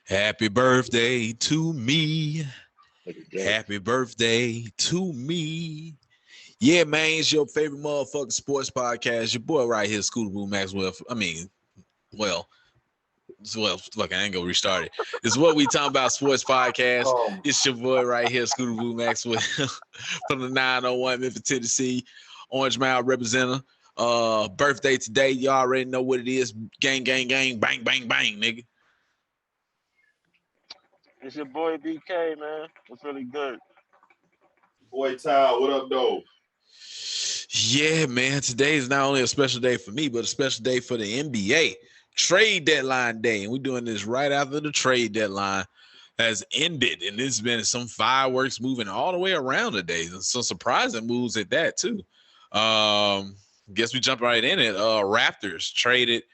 Happy birthday to me. Happy birthday to me. Yeah, man, it's your favorite motherfucking sports podcast. Your boy right here, Scooter Boo Maxwell. Fuck, I ain't gonna restart it. It's What We Talking About Sports Podcast. It's your boy right here, Scooter Boo Maxwell from the 901 Memphis, Tennessee. Orange Mound representative. Birthday today. You already know what it is. Gang, gang, gang, bang, bang, bang, nigga. It's your boy BK, man. It's really good. Boy Ty, what up, though? Yeah, man. Today is not only a special day for me, but a special day for the NBA. Trade deadline day. And we're doing this right after the trade deadline has ended. And there's been some fireworks moving all the way around today. And some surprising moves at that, too. Guess we jump right in it. Raptors traded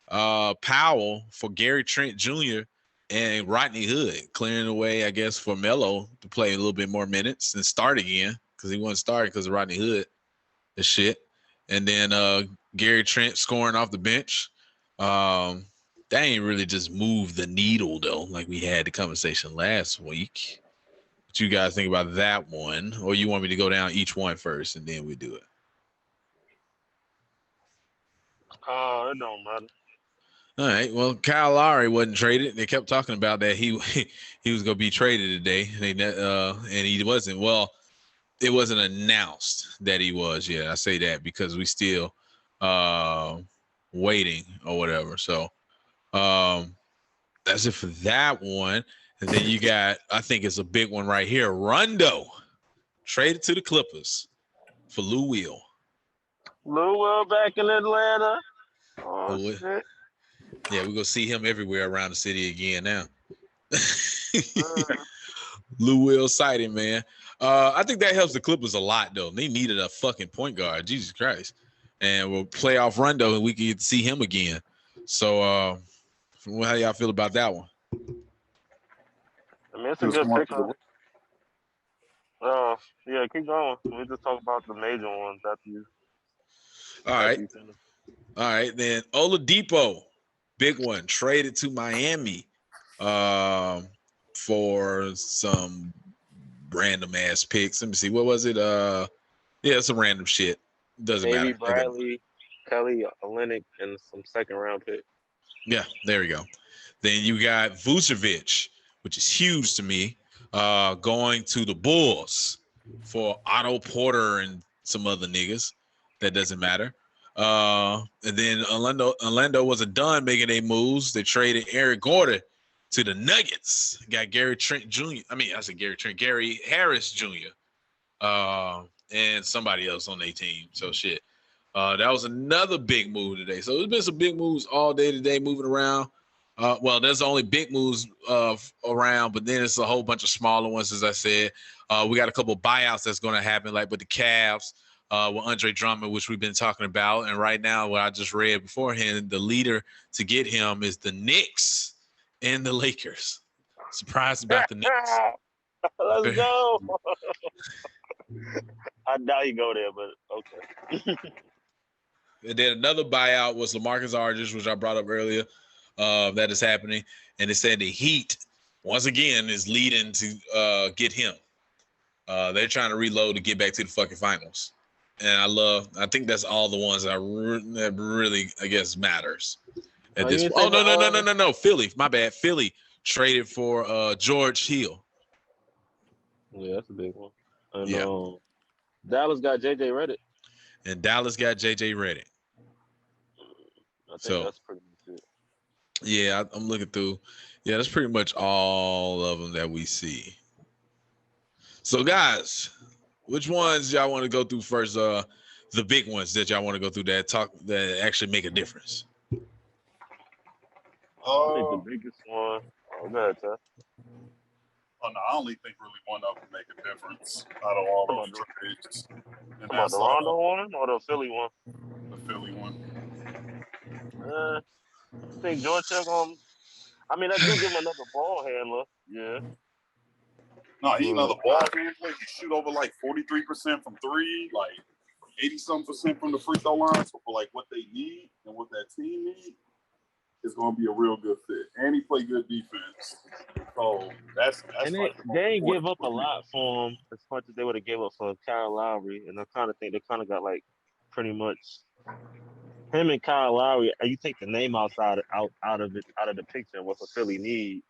Powell for Gary Trent Jr. and Rodney Hood, clearing the way, I guess, for Melo to play a little bit more minutes and start again because he wasn't starting because of Rodney Hood and shit. And then Gary Trent scoring off the bench. That ain't really just moved the needle, though, like we had the conversation last week. What you guys think about that one? Or you want me to go down each one first and then we do it? It don't matter. All right. Well, Kyle Lowry wasn't traded. They kept talking about that he was going to be traded today, and he wasn't. Well, it wasn't announced that he was. Yeah, I say that because we still waiting or whatever. So that's it for that one. And then you got, I think it's a big one right here. Rondo traded to the Clippers for Lou Will. Lou Will back in Atlanta. Oh, shit. Yeah, we're going to see him everywhere around the city again now. Lou Will sighting, man. I think that helps the Clippers a lot, though. They needed a fucking point guard. Jesus Christ. And we'll play off Rondo, and we can see him again. So how y'all feel about that one? I mean, it's a good pickup. Yeah, keep going. We just talk about the major ones after you. All right, then Oladipo. Big one, traded to Miami for some random ass picks. Let me see. What was it? Yeah, some random shit. Doesn't matter. Bradley, Kelly, Olynyk, and some second round pick. Yeah, there we go. Then you got Vucevic, which is huge to me, going to the Bulls for Otto Porter and some other niggas. That doesn't matter. And then Orlando wasn't done making their moves. They traded Eric Gordon to the Nuggets. Got Gary Trent Jr. Gary Harris Jr. And somebody else on their team. So shit. That was another big move today. So there's been some big moves all day today moving around. Well, there's only big moves around, but then it's a whole bunch of smaller ones, as I said. We got a couple buyouts that's going to happen, like with the Cavs. With Andre Drummond, which we've been talking about. And right now, what I just read beforehand, the leader to get him is the Knicks and the Lakers. Surprised about the Knicks. Let's go. I doubt you go there, but okay. And then another buyout was LaMarcus Aldridge, which I brought up earlier. That is happening. And they said the Heat, once again, is leading to get him. They're trying to reload to get back to the fucking finals. And I think that's all the ones that really, I guess, matters at this point. Oh, no. Philly, my bad. Philly traded for George Hill. Yeah, that's a big one. And, Dallas got J.J. Redick. And Dallas got J.J. Redick. I think that's pretty much it. Yeah, I'm looking through. Yeah, that's pretty much all of them that we see. So, guys, which ones y'all want to go through first? The big ones that y'all want to go through that actually make a difference. I think the biggest one. Oh, go ahead, Ty. Oh, no, I only think really one of them make a difference out of all those trades. And that's the Rondo one or the Philly one? The Philly one. I think George Hill going. I mean, I do give him another ball handler. Yeah. No, he another ball handler. He shoot over like 43% from three, like 80-something% from the free throw line. So for like what they need and what that team needs, it's going to be a real good fit. And he play good defense. And they ain't give up a lot for him as much as they would have gave up for Kyle Lowry. And I kind of think they kind of got like pretty much him and Kyle Lowry. You take the name out of the picture and what the Philly need.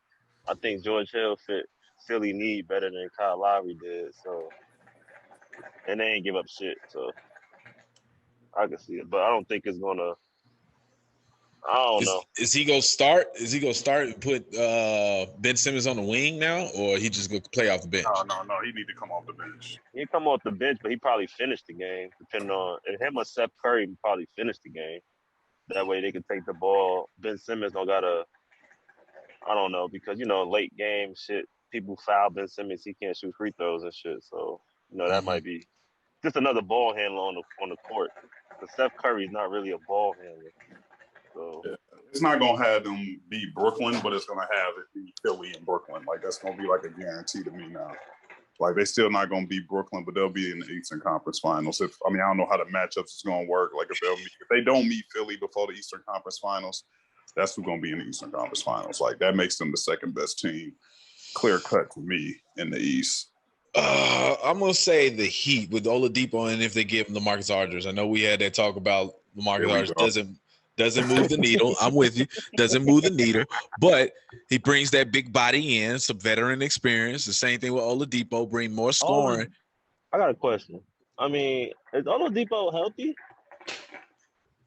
I think George Hill fit Philly need better than Kyle Lowry did. So, and they ain't give up shit. So I can see it, but I don't think it's gonna. I don't know. Is he gonna start? Is he gonna start and put Ben Simmons on the wing now, or he just gonna play off the bench? No. He need to come off the bench. He come off the bench, but he probably finished the game. Depending on if him or Steph Curry probably finished the game. That way they can take the ball. Ben Simmons don't gotta. I don't know because late game shit. People foul Ben Simmons. He can't shoot free throws and shit. So that might be just another ball handler on the court. But Steph Curry's not really a ball handler. So it's not gonna have them be Brooklyn, but it's gonna have it be Philly and Brooklyn. Like that's gonna be like a guarantee to me now. Like they still not gonna be Brooklyn, but they'll be in the Eastern Conference Finals. I don't know how the matchups is gonna work. Like if they don't meet Philly before the Eastern Conference Finals, that's who's gonna be in the Eastern Conference Finals. Like that makes them the second best team, clear cut to me in the East. I'm gonna say the Heat with Oladipo, and if they give him LaMarcus Aldridge. I know we had that talk about LaMarcus Aldridge doesn't move the needle. I'm with you. Doesn't move the needle, but he brings that big body in, some veteran experience. The same thing with Oladipo, bring more scoring. I got a question. I mean, is Oladipo healthy?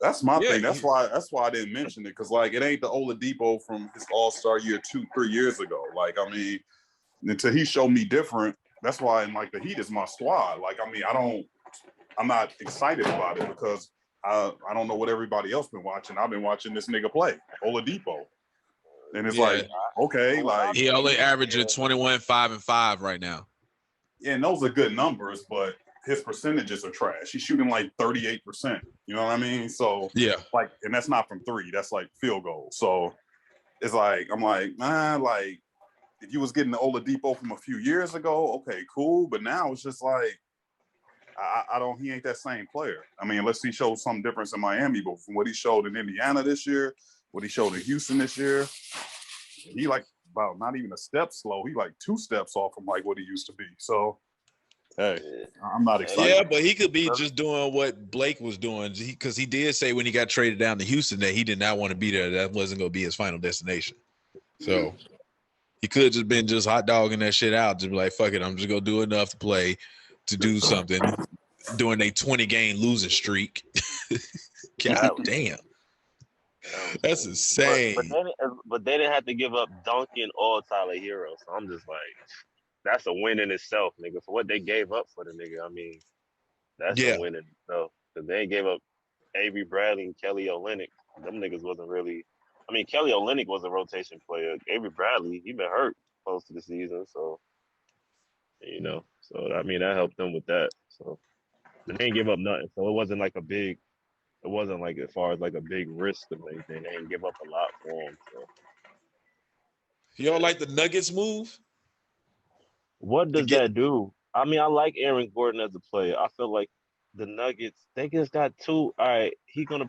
That's my thing. That's why I didn't mention it because like it ain't the Oladipo from his All-Star year 2-3 years ago. Like I mean, until he showed me different. That's why like the Heat is my squad. Like I mean, I'm not excited about it because I don't know what everybody else been watching. I've been watching this nigga play Oladipo, and it's like okay, like he only averaging 21, 5, and 5 right now. Yeah, and those are good numbers, but his percentages are trash. He's shooting like 38%. You know what I mean? So like, and that's not from three. That's like field goal. So it's like I'm like, like if you was getting the Oladipo from a few years ago, okay, cool. But now it's just like. He ain't that same player. I mean, unless he showed some difference in Miami, but from what he showed in Indiana this year, what he showed in Houston this year, he like about not even a step slow. He like 2 steps off from like what he used to be. So, hey, I'm not excited. Yeah, but he could be just doing what Blake was doing because he did say when he got traded down to Houston that he did not want to be there. That wasn't going to be his final destination. So he could have just been just hot dogging that shit out. Just be like, fuck it, I'm just going to do enough to play. To do something during a 20-game losing streak. God damn. That's insane. But they didn't have to give up Duncan or Tyler Hero. So I'm just like, that's a win in itself, nigga. For what they gave up for the nigga, I mean, that's a win in itself. Because they gave up Avery Bradley and Kelly Olynyk. Them niggas wasn't really. I mean, Kelly Olynyk was a rotation player. Avery Bradley, he been hurt most of the season, so. So I mean that helped them with that. So they didn't give up nothing. So it wasn't like as far as like a big risk of anything. They didn't give up a lot for him. So you don't like the Nuggets move? What does that do? I mean, I like Aaron Gordon as a player. I feel like the Nuggets, they just got 2. All right, he's gonna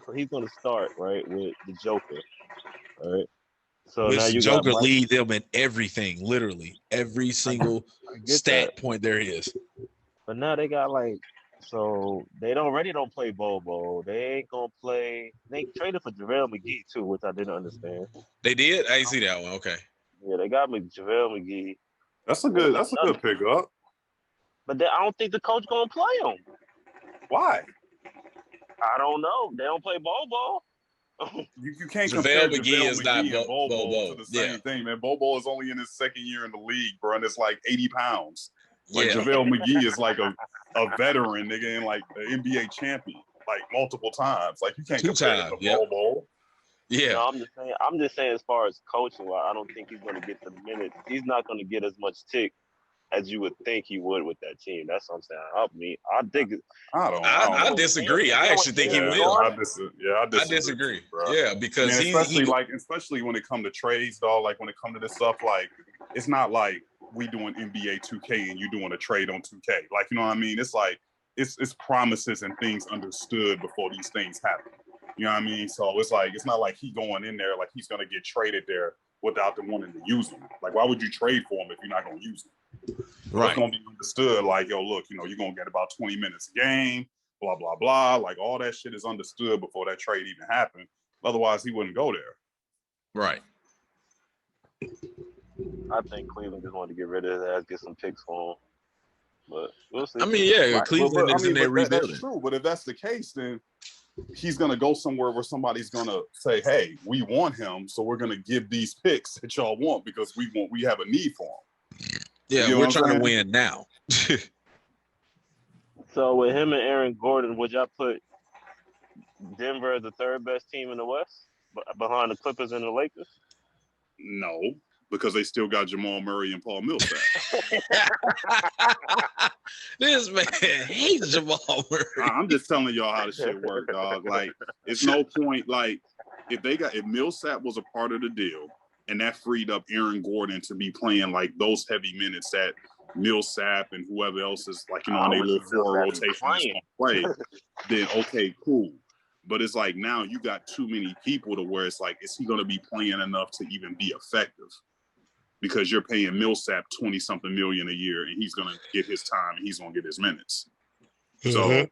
start right with the Joker. All right. So now you Joker lead them in everything, literally every single stat point there is. But now they got so they don't play Bobo. They ain't gonna play. They traded for JaVale McGee too, which I didn't understand. They did. I didn't see that one. Okay. Yeah, they got JaVale McGee. That's a good pickup. But I don't think the coach gonna play him. Why? I don't know. They don't play Bobo. You can't compare JaVale McGee is not Bobo to the same thing, man. Bobo is only in his second year in the league, bro, and it's like 80 pounds. Like JaVale McGee is like a veteran, nigga, and like the NBA champion, like multiple times. Like you can't compare it to Bobo. Yeah. No, I'm just saying as far as coaching, I don't think he's gonna get the minutes. He's not gonna get as much tick as you would think he would with that team. That's what I'm saying. I disagree. I actually think he will. I disagree. Bro. Yeah, because especially when it comes to trades, dog. Like when it comes to this stuff, like it's not like we doing NBA 2K and you doing a trade on 2K. Like you know what I mean? It's like it's promises and things understood before these things happen. You know what I mean? So it's like it's not like he going in there like he's gonna get traded there without them wanting to use him. Like, why would you trade for him if you're not going to use him? Right. It's going to be understood. Like, yo, look, you're going to get about 20 minutes a game. Blah blah blah. Like all that shit is understood before that trade even happened. Otherwise, he wouldn't go there. Right. I think Cleveland just wanted to get rid of his ass, get some picks for him. But we'll see. I mean, yeah, right. Cleveland is in their rebuilding. That's true. But if that's the case, then he's going to go somewhere where somebody's going to say, "Hey, we want him, so we're going to give these picks that y'all want because we have a need for him." Yeah, you know we're trying to win now. So with him and Aaron Gordon, would y'all put Denver as the third best team in the West behind the Clippers and the Lakers? No, because they still got Jamal Murray and Paul Millsap. This man hates Jamal Murray. I'm just telling y'all how the shit work, dog. Like, it's no point. Like, if Millsap was a part of the deal and that freed up Aaron Gordon to be playing like those heavy minutes that Millsap and whoever else is like, in their little floor rotation is gonna play, then okay, cool. But it's like now you got too many people to where it's like, is he going to be playing enough to even be effective? Because you're paying Millsap $20-something million a year, and he's going to get his time and he's going to get his minutes. Mm-hmm. So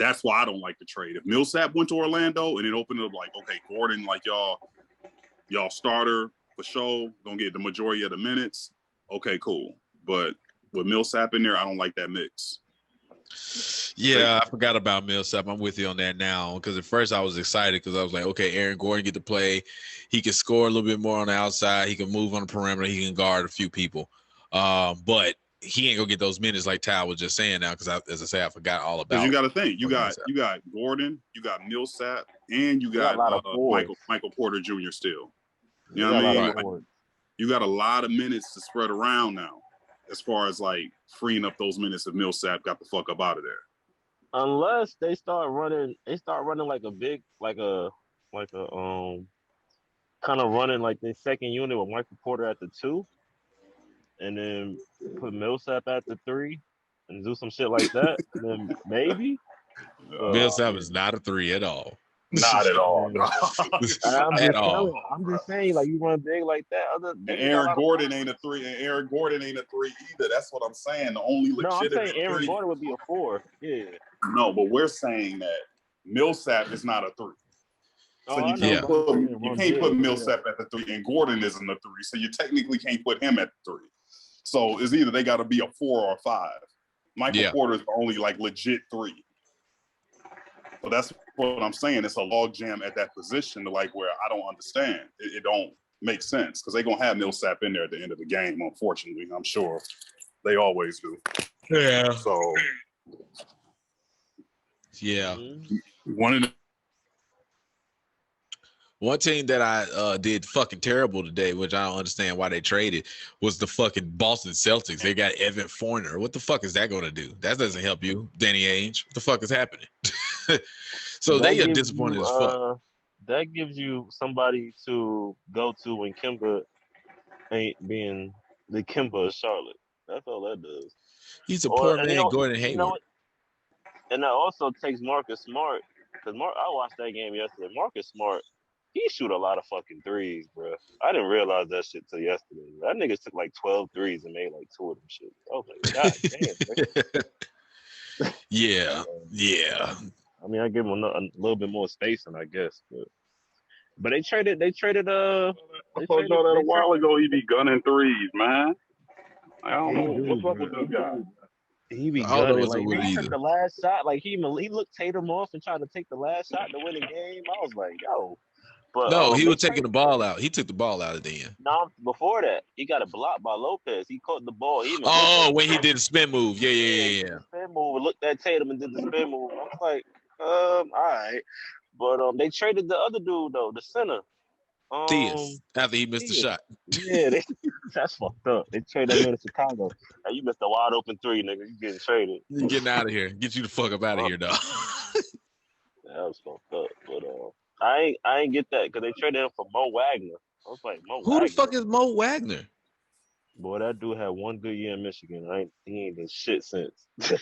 that's why I don't like the trade. If Millsap went to Orlando and it opened up like, okay, Gordon, like y'all starter for sure, gonna get the majority of the minutes. Okay, cool. But with Millsap in there, I don't like that mix. Yeah, I forgot about Millsap. I'm with you on that now because at first I was excited because I was like, okay, Aaron Gordon get to play. He can score a little bit more on the outside. He can move on the perimeter. He can guard a few people. But he ain't gonna get those minutes like Ty was just saying now because, as I say, I forgot all about. Because you got to think, you got Gordon, you got Millsap, and you got Michael Porter Jr. still. You know what I mean? Like, you got a lot of minutes to spread around now. As far as like freeing up those minutes if Millsap got the fuck up out of there. Unless they start running like a kind of running like the second unit with Michael Porter at the 2, and then put Millsap at the 3 and do some shit like that. And then maybe Millsap is not a 3 at all. Not at all. I'm just saying, like, you run big like that. And Aaron Gordon ain't a 3. And Aaron Gordon ain't a 3 either. That's what I'm saying. The only legitimate. No, I'm saying Aaron Gordon would be a 4. Yeah. No, but we're saying that Millsap is not a 3. So you can't put Millsap at the 3, and Gordon isn't a 3. So you technically can't put him at the 3. So it's either they got to be a 4 or a 5. Michael Porter is the only like legit 3. So that's what I'm saying. It's a log jam at that position to like where I don't understand. It don't make sense because they're gonna have Millsap in there at the end of the game. Unfortunately, I'm sure they always do. Yeah. So yeah, one team that I did fucking terrible today, which I don't understand why they traded, was the fucking Boston Celtics. They got Evan Fournier. What the fuck is that going to do? That doesn't help you, Danny Ainge. What the fuck is happening? So they are disappointed as fuck. That gives you somebody to go to when Kemba ain't being the Kemba of Charlotte. That's all that does. He's a poor man, Gordon Hayward. And that also takes Marcus Smart, because I watched that game yesterday. Marcus Smart, he shoot a lot of fucking threes, bro. I didn't realize that shit till yesterday. That nigga took like 12 threes and made like 2 of them shit. I was like, God damn. Yeah. I mean, I give him a little bit more spacing, I guess, but they traded. I told y'all that a while ago. He be gunning threes, man. I don't know what's up with this guy. He be gunning. Like he took the last shot. Like he looked Tatum off and tried to take the last shot to win the game. I was like, yo. But no, he was taking the ball out. He took the ball out at the end. No, before that, he got a block by Lopez. He caught the ball. When he did the spin move. Yeah. Spin move. Looked at Tatum and did the spin move. I was like, all right. But they traded the other dude though, the center. Theus, after he missed the shot. Yeah, that's fucked up. They traded him to Chicago. Hey, you missed a wide open 3, nigga. You getting traded. You getting out of here. Get you the fuck up out of here, dog. That was fucked up. But I ain't get that because they traded him for Mo Wagner. I was like, Who the fuck is Mo Wagner? Boy, that dude had one good year in Michigan. He ain't been shit since. I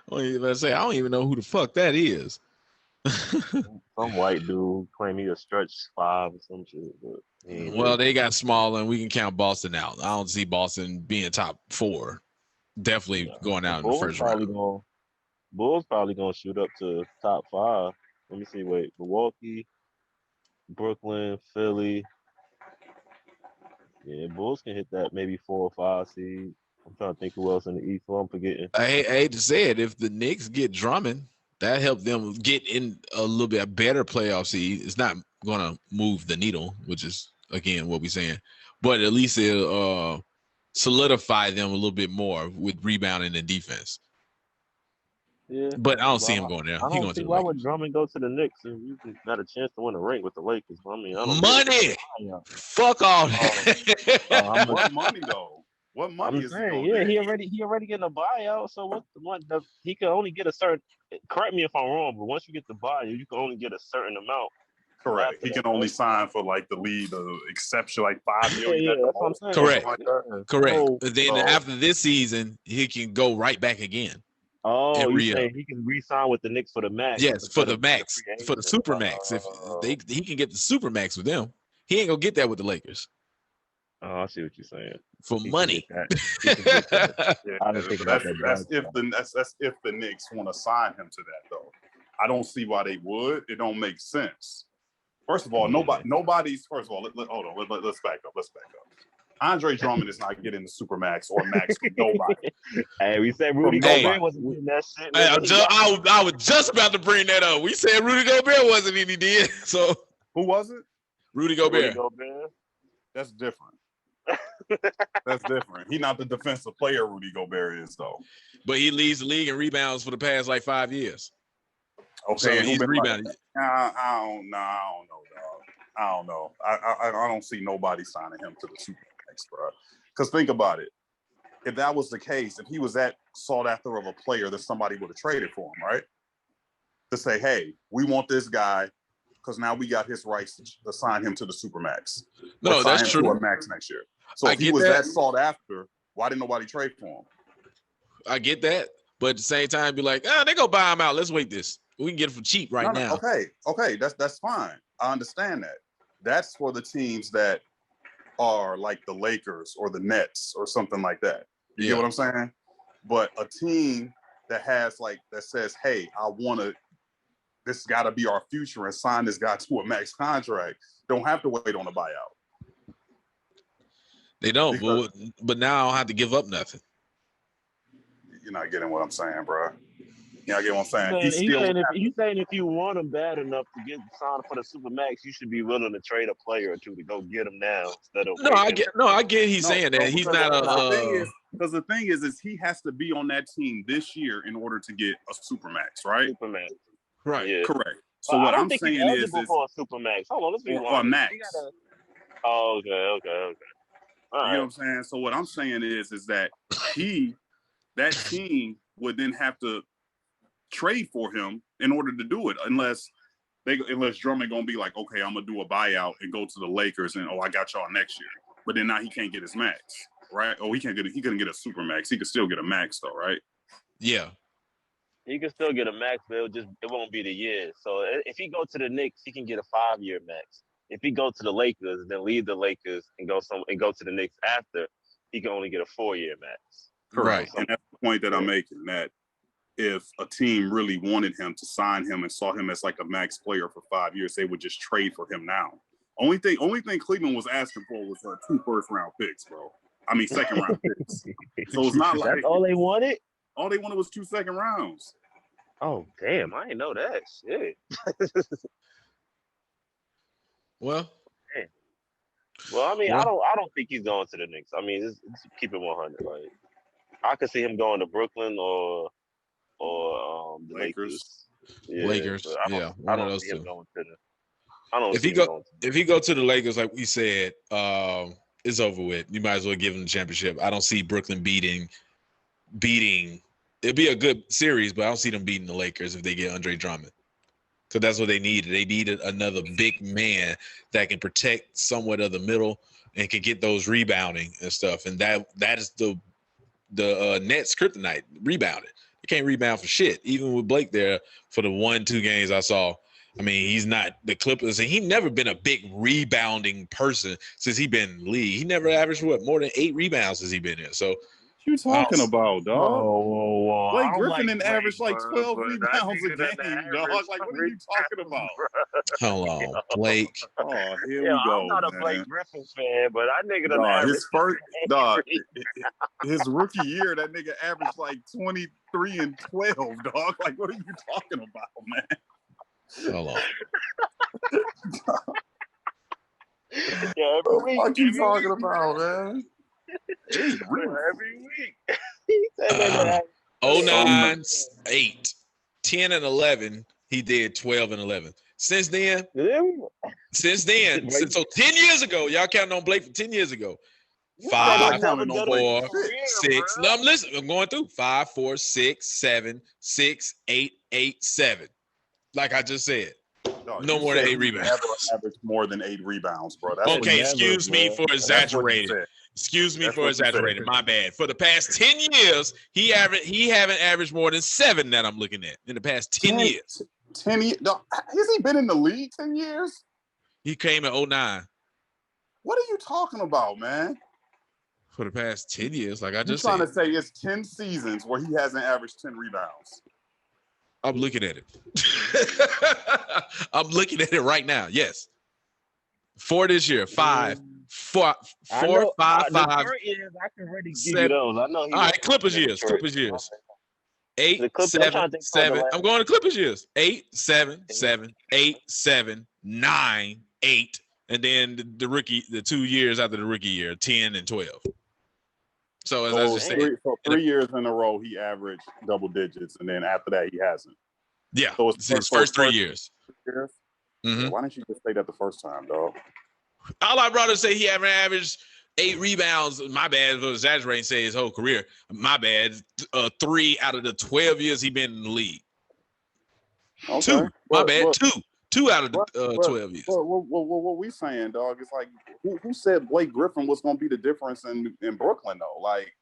don't even know who the fuck that is. Some white dude claim he a stretch 5 or some shit. But well, they got small, and we can count Boston out. I don't see Boston being top 4. Definitely going out in the first round. Bulls probably gonna shoot up to top 5. Let me see. Wait, Milwaukee, Brooklyn, Philly. Yeah, Bulls can hit that maybe 4 or 5 seed. I'm trying to think who else in the East. Who I'm forgetting. I hate to say it, if the Knicks get Drummond, that helped them get in a little bit better playoff seed. It's not going to move the needle, which is again what we're saying, but at least it'll solidify them a little bit more with rebounding and defense. Yeah, but I don't see him going there. I don't see why would Drummond go to the Knicks if you got a chance to win a ring with the Lakers. I mean, I don't money. Fuck all that. What money though? What money is saying, he already getting a buyout. So what the money? He can only get a certain. Correct me if I'm wrong, but once you get the buyout, you can only get a certain amount. Correct. He can only sign for like the lead exception, like 5 years. Yeah, that's what I'm saying. Correct. Correct. But then after this season, he can go right back again. Oh, you saying he can re-sign with the Knicks for the max? Yes, for the max, for the super max. If he can get the super max with them, he ain't gonna get that with the Lakers. Oh, I see what you're saying. For money. That's if the Knicks want to sign him to that, though. I don't see why they would. It don't make sense. First of all, nobody's. First of all, hold on. Let's back up. Andre Drummond is not getting the supermax or max with nobody. Hey, we said Rudy Gobert wasn't getting that shit. I was just about to bring that up. We said Rudy Gobert wasn't, and he did. So who was it? Rudy Gobert. That's different. That's different. He's not the defensive player Rudy Gobert is, though. But he leads the league in rebounds for the past like 5 years. Okay, so he's rebounding. I don't know, dog. I don't know. I don't see nobody signing him to the Supermax, bro. Because think about it. If that was the case, if he was that sought after of a player, that somebody would have traded for him, right? To say, hey, we want this guy because now we got his rights to sign him to the Supermax. No, that's true. To a max next year. So if he was that sought after, why didn't nobody trade for him? I get that, but at the same time, be like, they go buy him out. Let's wait this. We can get it for cheap now. Okay, that's fine. I understand that. That's for the teams that are like the Lakers or the Nets or something like that. You get what I'm saying? But a team that has that says, hey, this got to be our future and sign this guy to a max contract, don't have to wait on a buyout. They don't, but now I don't have to give up nothing. You're not getting what I'm saying, bro. You know, I get what I'm saying. He's saying if you want him bad enough to get signed for the Supermax, you should be willing to trade a player or two to go get him now instead of. I get. He's saying that he's not a. Because the thing is he has to be on that team this year in order to get a Supermax, right? Supermax. Right. Yeah. Correct. So what I'm saying is for a Supermax. Hold on, let's be or max. Okay. All right. You know what I'm saying? So what I'm saying is that that team would then have to trade for him in order to do it, unless Drummond gonna be like, okay, I'm gonna do a buyout and go to the Lakers and I got y'all next year. But then now he can't get his max, right? He couldn't get a super max. He could still get a max though, right? Yeah. He can still get a max, but it won't be the year. So if he go to the Knicks, he can get a 5-year max. If he go to the Lakers, then leave the Lakers and go to the Knicks after, he can only get a 4-year max. Correct. And that's the point that I'm making, that if a team really wanted him to sign him and saw him as like a max player for 5 years, they would just trade for him now. Only thing Cleveland was asking for was 2 first-round picks, bro. I mean, second-round picks. So it's not like that's all they wanted. All they wanted was 2 second rounds. Oh damn! I didn't know that shit. Well, I mean, I don't think he's going to the Knicks. I mean, just keep it 100. Like, I could see him going to Brooklyn or the Lakers. Lakers, one of those two. If he go to the Lakers, like we said, it's over with. You might as well give him the championship. I don't see Brooklyn beating. It'd be a good series, but I don't see them beating the Lakers if they get Andre Drummond. Because that's what they needed. They needed another big man that can protect somewhat of the middle and can get those rebounding and stuff. And that is the Nets kryptonite, rebounding. You can't rebound for shit. Even with Blake there for the 1-2 games I saw, I mean, he's not the Clippers, and he never been a big rebounding person since he been in the league. He never averaged more than 8 rebounds since he been here. So, what you talking about, dog? Whoa. Blake Griffin didn't average like 12 rebounds a game, dog. Like, what are you talking about? Hold on, Blake. Oh, here we go. I'm not a Blake Griffin fan, but that nigga done his rookie year, that nigga averaged like 23 and 12, dog. Like, what are you talking about, man? Hold on. Yeah, every week. What you talking about, man? Every week. 09, 8, 10 and 11. He did 12 and 11. Since then, so 10 years ago, y'all counting on Blake for 10 years ago. 5, 4, 6. No, I'm listening. I'm going through 5, 4, 6, 7, 6, 8, 8, 7. Like I just said. No more than 8 rebounds. Never averaged more than 8 rebounds, bro. That's okay, excuse me for exaggerating. Excuse me for exaggerating. My bad. For the past 10 years, he haven't averaged more than 7 that I'm looking at in the past 10 years. 10 years? Has he been in the league 10 years? He came in 09. What are you talking about, man? For the past 10 years, like I just said. You're trying to say it's 10 seasons where he hasn't averaged 10 rebounds. I'm looking at it. I'm looking at it right now. Yes. 4 this year. 5, 4, 5, 5. I can already give you those. I know. All right, Clippers years. 8, 7, 7. I'm going to Clippers years. 8, 7, 7, 8, 7, 9, 8, and then the 2 years after the rookie year, 10 and 12. So as I just said, so 3 years in a row he averaged double digits, and then after that he hasn't. Yeah, so it's his first 3 years. Mm-hmm. Why didn't you just say that the first time, dog? All I brought to say he haven't averaged 8 rebounds. My bad for exaggerating. Say his whole career. My bad. 3 out of the 12 years he been in the league. Okay. 2. My bad. 2 out of the 12 years. What we saying, dog? It's like who said Blake Griffin was going to be the difference in Brooklyn, though? Like,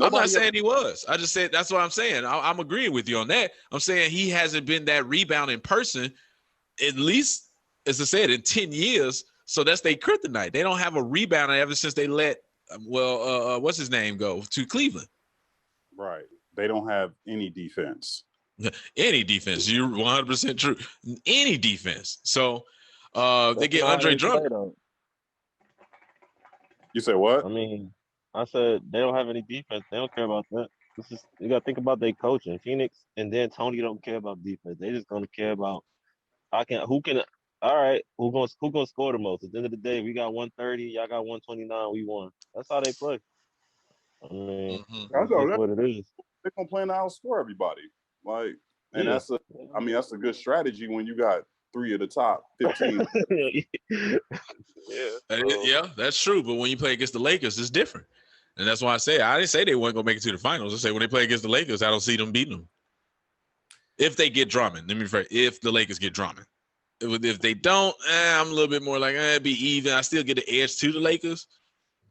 I'm not saying he was. I just said that's what I'm saying. I'm agreeing with you on that. I'm saying he hasn't been that rebounding person, at least, as I said, in 10 years. So that's their kryptonite. They don't have a rebounder ever since they let, what's his name go to Cleveland. Right. They don't have any defense. Any defense. You're 100% true. Any defense. So they get Andre Drummond. You say what? I mean, I said they don't have any defense. They don't care about that. You got to think about their coaching. Phoenix and then Tony don't care about defense. They just going to care about who can score the most. At the end of the day, we got 130, y'all got 129, we won. That's how they play. I mean, that's what it is. They're going to play and outscore everybody. Like, and that's a good strategy when you got 3 of the top 15. Yeah, that's true. But when you play against the Lakers, it's different. And that's why I didn't say they weren't going to make it to the finals. I say when they play against the Lakers, I don't see them beating them. If they get Drummond, if the Lakers get Drummond. If they don't, I'm a little bit more like, it'd be even. I still get the edge to the Lakers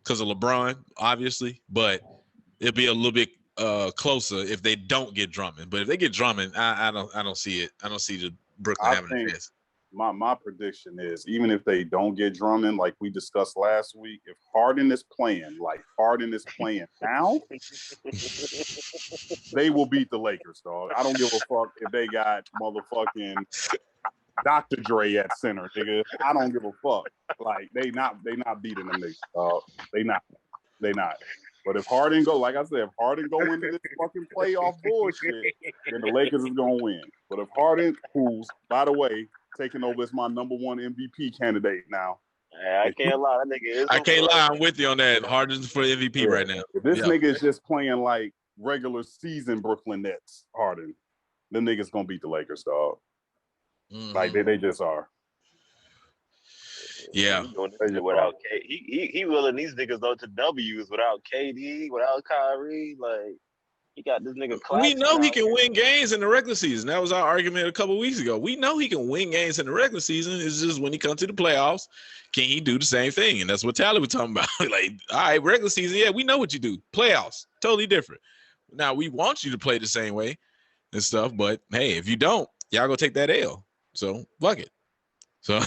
because of LeBron, obviously. But it'll be a little bit closer if they don't get Drummond. But if they get Drummond, I don't see it. I don't see the Brooklyn having a chance. My prediction is even if they don't get Drummond, like we discussed last week, if Harden is playing now, they will beat the Lakers, dog. I don't give a fuck if they got motherfucking Dr. Dre at center, nigga. I don't give a fuck. Like they not beating them niggas, dog. They not. But if Harden go, like I said, if Harden go into this fucking playoff bullshit, then the Lakers is gonna win. But if Harden, who's by the way taking over as my number 1 MVP candidate now, I can't lie, that nigga is. I can't lie, I'm with you on that. Harden's for MVP right now. If this nigga is just playing like regular season Brooklyn Nets, Harden, them niggas gonna beat the Lakers, dog. Mm-hmm. Like they just are. Yeah. Without he willing these niggas go to W's without KD, without Kyrie. Like he got this nigga. We know he can win games in the regular season. That was our argument a couple of weeks ago. We know he can win games in the regular season. It's just when he comes to the playoffs, can he do the same thing? And that's what Tyler was talking about. Like, all right, regular season, yeah, we know what you do. Playoffs, totally different. Now we want you to play the same way and stuff, but hey, if you don't, y'all go take that L. So fuck it. So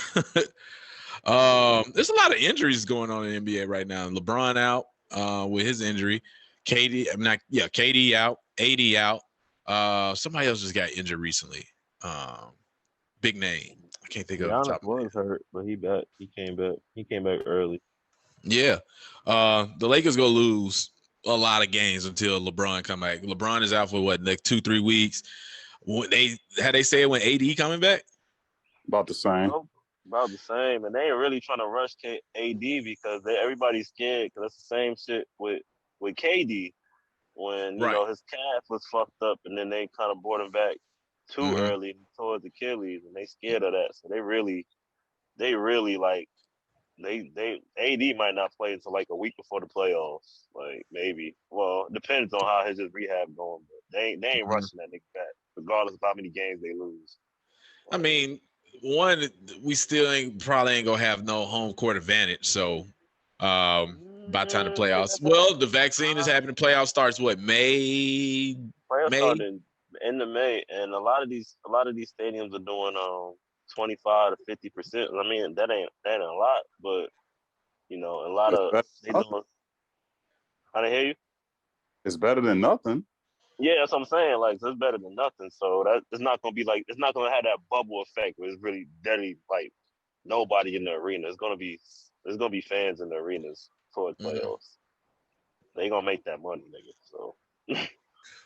there's a lot of injuries going on in the NBA right now. LeBron out with his injury. KD out. AD out. Somebody else just got injured recently. Big name. I can't think of it. Giannis was hurt, but he back. He came back. He came back early. Yeah. The Lakers go lose a lot of games until LeBron come back. LeBron is out for what, like 2-3 weeks. They said when AD coming back? About the same. About the same. And they ain't really trying to rush AD because everybody's scared because it's the same shit with KD when you know his calf was fucked up and then they kind of brought him back too early towards Achilles and they scared of that. So they really like they AD might not play until like a week before the playoffs. Like maybe. Well, it depends on how his rehab going, but they ain't rushing that nigga back, regardless of how many games they lose. I mean, one, we still probably ain't gonna have no home court advantage. So by the time the playoffs, well, the vaccine is happening. Playoff starts what, May? Playoffs start in end of May, and a lot of these stadiums are doing 25 to 50%. I mean, that ain't a lot, but you know, a lot of they doing. I didn't hear you. It's better than nothing. Yeah, that's what I'm saying. Like, so it's better than nothing. So that it's not gonna be like it's not gonna have that bubble effect where it's really deadly like nobody in the arena. There's gonna be fans in the arenas for the playoffs. They gonna make that money, nigga. So.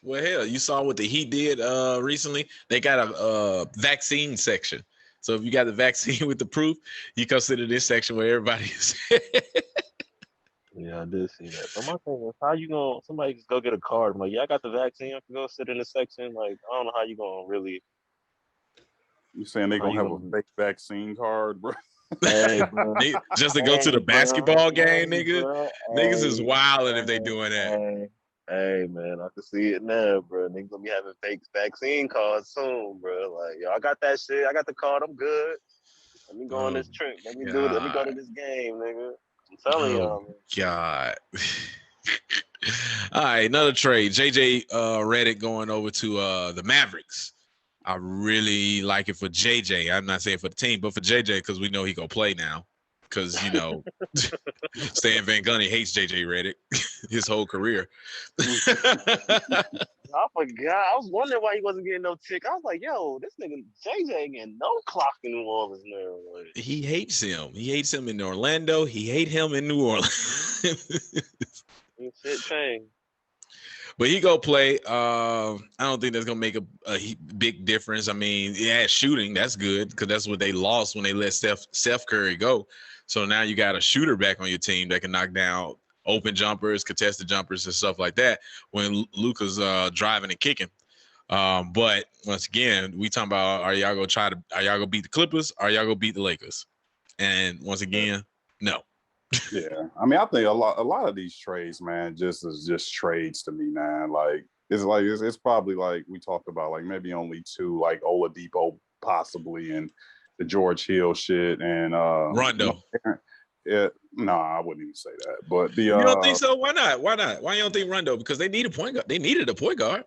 Well, hell, you saw what the Heat did recently. They got a vaccine section. So if you got the vaccine with the proof, you consider this section where everybody is. Yeah, I did see that. But my thing is, how you gonna somebody just go get a card? I'm like, yeah, I got the vaccine. I can go sit in the section. Like, I don't know how you gonna really. You saying they gonna have a fake vaccine card, bro? Hey, bro. Just to go to the basketball game, nigga. Niggas is wilding if they doing that. Hey, man, I can see it now, bro. Niggas gonna be having fake vaccine cards soon, bro. Like, yo, I got that shit. I got the card. I'm good. Let me go on this trip. Let me do it. Let me go to this game, nigga. I'm telling y'all, man. God. All right, another trade. JJ Redick going over to the Mavericks. I really like it for JJ. I'm not saying for the team, but for JJ because we know he gonna play now. Because, you know, Stan Van Gundy hates JJ Redick his whole career. I forgot. I was wondering why he wasn't getting no tick. I was like, yo, this nigga JJ ain't getting no clock in New Orleans now. Like, he hates him. He hates him in Orlando. He hates him in New Orleans. Shit change. But he go play. I don't think that's gonna make a big difference. I mean, yeah, shooting, that's good because that's what they lost when they let Steph Curry go. So now you got a shooter back on your team that can knock down open jumpers, contested jumpers, and stuff like that when Luka's driving and kicking. But once again, we talking about are y'all gonna beat the Clippers? Or are y'all gonna beat the Lakers? And once again, no. Yeah, I mean, I think a lot of these trades, man, just trades to me, man. Like it's probably like we talked about, like maybe only two, like Oladipo possibly, and the George Hill shit, and Rondo. I wouldn't even say that. But you don't think so? Why not? Why you don't think Rondo? Because they need a point guard. They needed a point guard.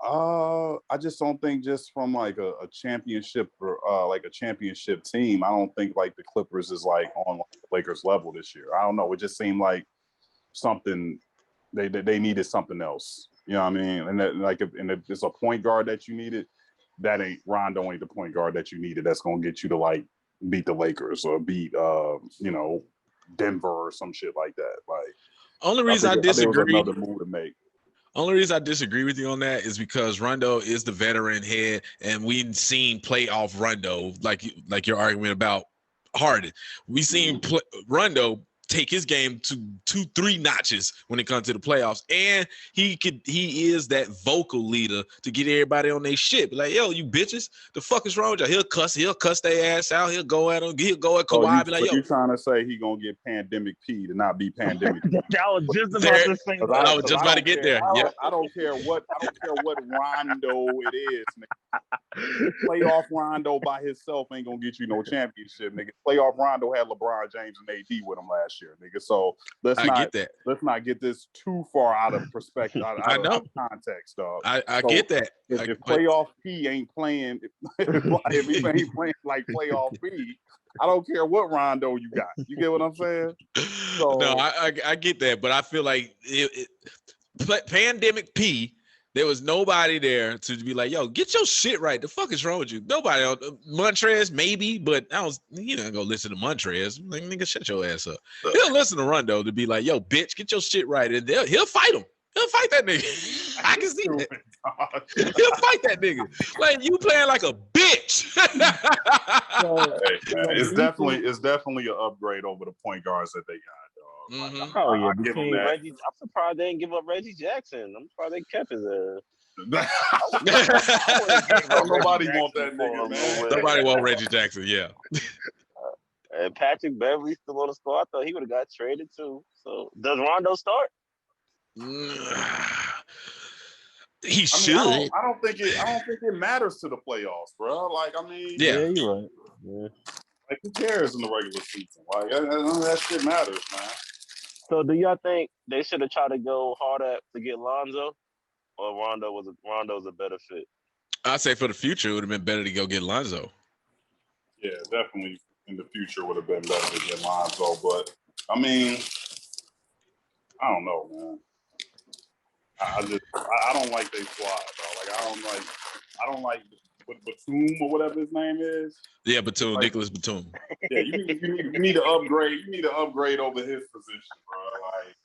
I just don't think just from like a championship or like a championship team. I don't think like the Clippers is like on like the Lakers level this year. I don't know. It just seemed like something they needed something else. You know what I mean? And if it's a point guard that you needed, that ain't Rondo ain't the point guard that you needed. That's gonna get you to like beat the Lakers or beat Denver or some shit like that. Like only reason I disagree. Another move to make. Only reason I disagree with you on that is because Rondo is the veteran head, and we've seen playoff Rondo, like your argument about Harden. We've seen Rondo take his game to 2-3 notches when it comes to the playoffs, and he is that vocal leader to get everybody on their shit. Be like, yo, you bitches, the fuck is wrong with y'all? He'll cuss their ass out. He'll go at them. He'll go at Kawhi. Be like, yo, you trying to say he gonna get pandemic P to not be pandemic? I was just about to say. I was just about to get there. Yeah, I don't care what Rondo it is. Nigga. Playoff Rondo by himself ain't gonna get you no championship, nigga. Playoff Rondo had LeBron James and AD with him last year. year, nigga. So let's not get this too far out of perspective, out of context, dog. I get that. If playoff P ain't playing, if he ain't playing like playoff P, I don't care what Rondo you got. You get what I'm saying? So, no, I get that, but I feel like pandemic P. There was nobody there to be like, yo, get your shit right. The fuck is wrong with you? Nobody. Montrez, maybe, but you not gonna listen to Montrez. Like, nigga, shut your ass up. He'll listen to Rondo to be like, yo, bitch, get your shit right. And he'll fight him. He'll fight that nigga. I can see that. He'll fight that nigga. Like, you playing like a bitch. It's definitely an upgrade over the point guards that they got. Mm-hmm. I'm surprised they didn't give up Reggie Jackson. I'm surprised they kept his Nobody want that nigga, man. Nobody want Reggie Jackson, yeah. And Patrick Beverly still on the squad. I thought he would have got traded too. So does Rondo start? He should. I don't think it matters to the playoffs, bro. Like, I mean, yeah, you're right. Yeah. Like, who cares in the regular season? Like, that shit matters, man. So, do y'all think they should have tried to go harder to get Lonzo, or Rondo's a better fit? I'd say for the future, it would have been better to go get Lonzo. Yeah, definitely in the future would have been better to get Lonzo. But I mean, I don't know, man. I don't like they squad, bro. Like, I don't like Batum or whatever his name is. Yeah, Batum, like, Nicholas Batum. Yeah, you need to upgrade. You need to upgrade over his position, bro. Like,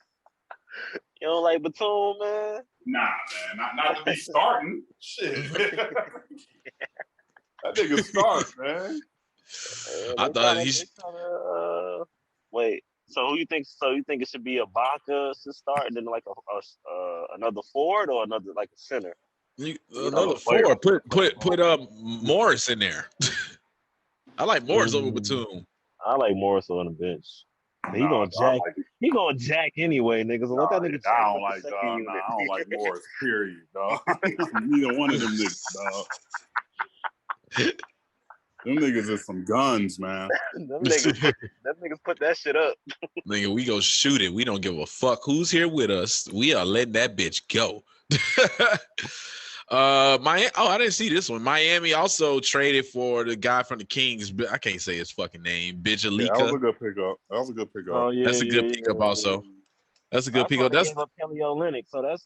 you don't like Batum, man? Nah, man, not to be starting. Shit, that nigga starts, man. I thought he's. Wait. So who you think? So you think it should be Ibaka to start, and then like another forward or another like a center? Another forward. Put Morris in there. I like Morris over Batum. I like Morris on the bench. He gonna jack. He gonna jack anyway, niggas. Let that nigga. I don't like Morris. Period, dog. Neither one of them niggas, dog. Them niggas is some guns, man. Them niggas put that shit up. Nigga, we go shoot it. We don't give a fuck who's here with us. We are letting that bitch go. I didn't see this one. Miami also traded for the guy from the Kings. I can't say his fucking name. Bijalika. Yeah, that was a good pickup. Oh, yeah, that's a good pickup also. That's a good pickup. That's Kelly Olynyk. So that's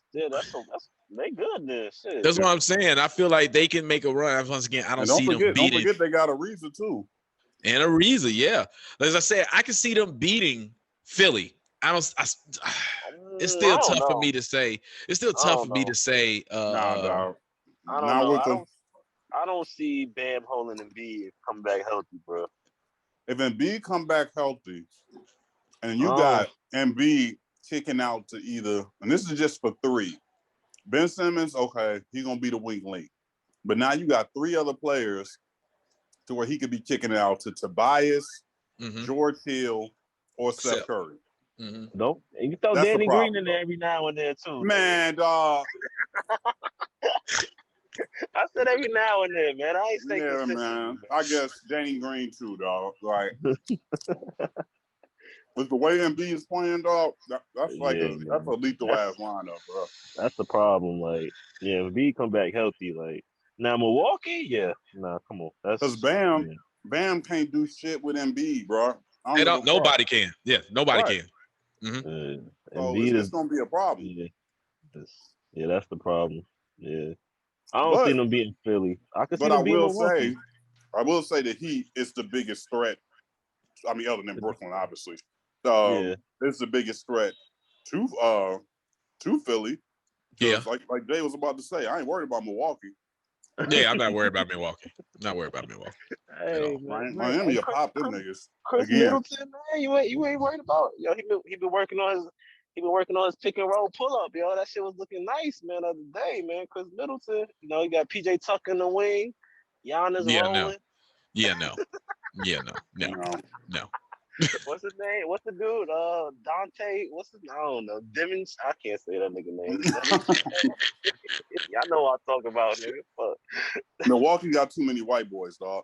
they good then. Shit. That's what I'm saying. I feel like they can make a run. Once again, I don't see them beating. Don't forget they got Ariza too. And Ariza, yeah. As I said, I can see them beating Philly. It's still tough for me to say. It's still tough for me to say. I don't see Bam holding Embiid come back healthy, bro. If Embiid come back healthy, and you got Embiid kicking out to either, and this is just for three. Ben Simmons, okay, he's gonna be the weak link. But now you got three other players to where he could be kicking it out to Tobias, George Hill, or Seth Curry. Nope. And you throw Danny Green in there every now and then too. Man, dog. I said every now and then, man. I ain't saying consistent. Man. I guess Danny Green too, dog. Like, with the way MB is playing, dog, that's like that's a lethal ass lineup, bro. That's the problem. Like, yeah, if B come back healthy, like now Milwaukee, come on. That's because Bam can't do shit with MB, bro. Nobody can. Yeah, nobody can. So it's gonna be a problem. Yeah, that's the problem. Yeah, I don't see them beating Philly. I will say the Heat is the biggest threat. I mean, other than Brooklyn, obviously. It's the biggest threat to Philly. Yeah, like Jay was about to say, I ain't worried about Milwaukee. Yeah, I'm not worried about Milwaukee. Hey, Miami, you pop them niggas. Chris Middleton, man, you ain't worried about. Yo, he been working on his pick and roll pull up. Yo, that shit was looking nice, man. The other day, man. Chris Middleton, you got PJ Tucker in the wing. Giannis rolling. No. What's his name? What's the dude? Dante. I don't know. Dimmons. I can't say that nigga name. Y'all know what I'm talking about, nigga. Fuck. Milwaukee got too many white boys, dog.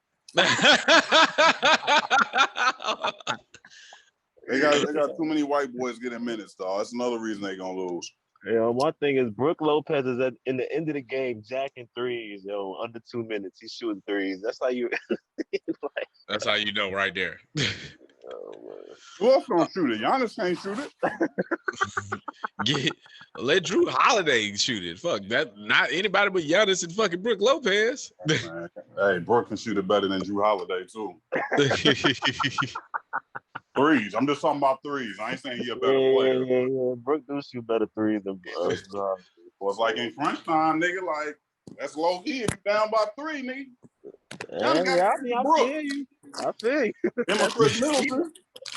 They got too many white boys getting minutes, dog. That's another reason they gonna lose. Yo, my thing is Brook Lopez is in the end of the game jacking threes, yo, under 2 minutes. He's shooting threes. That's how you like, that's how you know right there. Who else gonna shoot it? Giannis can't shoot it. Let Drew Holiday shoot it. Fuck that. Not anybody but Giannis and fucking Brook Lopez. Hey, Brook can shoot it better than Drew Holiday too. Threes. I'm just talking about threes. I ain't saying he a better player. Yeah. Brook do shoot better threes than us. Well, it's like in crunch time, nigga. Like that's low key. If you down by 3, nigga. I feel you. Him or Chris Middleton.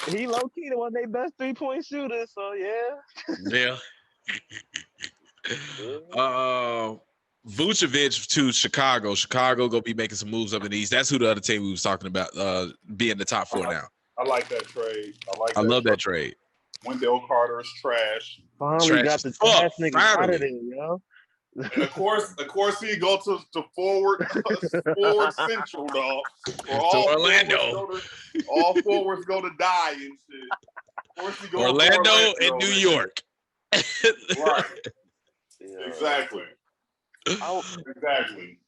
He low key the one they best 3-point shooters. So yeah. Vucevic to Chicago. Chicago gonna be making some moves up in the East. That's who the other team we was talking about. Being the top 4 now. I like that trade. I love that trade. Wendell Carter is trash. Finally got the trash nigga out of there, yo. And of course, he go to forward central, dog. To Orlando. All forwards go to die and shit. Of course, he go Orlando and New York. Right. Yeah. Exactly. Exactly.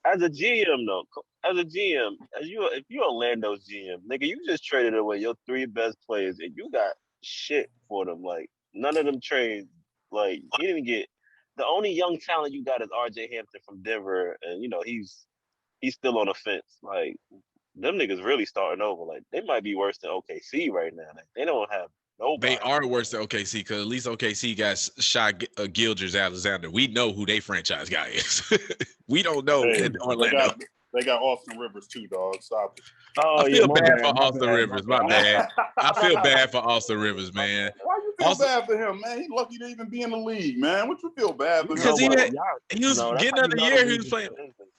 As a GM, though, if you're Orlando's GM, nigga, you just traded away your 3 best players and you got shit for them. Like, none of them trades, like, you didn't get. The only young talent you got is RJ Hampton from Denver, and you know he's still on the fence. Like them niggas really starting over. Like they might be worse than OKC right now. Like they don't have nobody. They are worse than OKC because at least OKC got shot Gilgeous-Alexander. We know who they franchise guy is. We don't know in Orlando. They got Austin Rivers too, dog. Stop it. Oh, I feel bad for Austin Rivers. My bad. I feel bad for Austin Rivers, man. Why you feel bad for him, man? He's lucky to even be in the league, man. What you feel bad for him? Because he was getting another year. He was playing.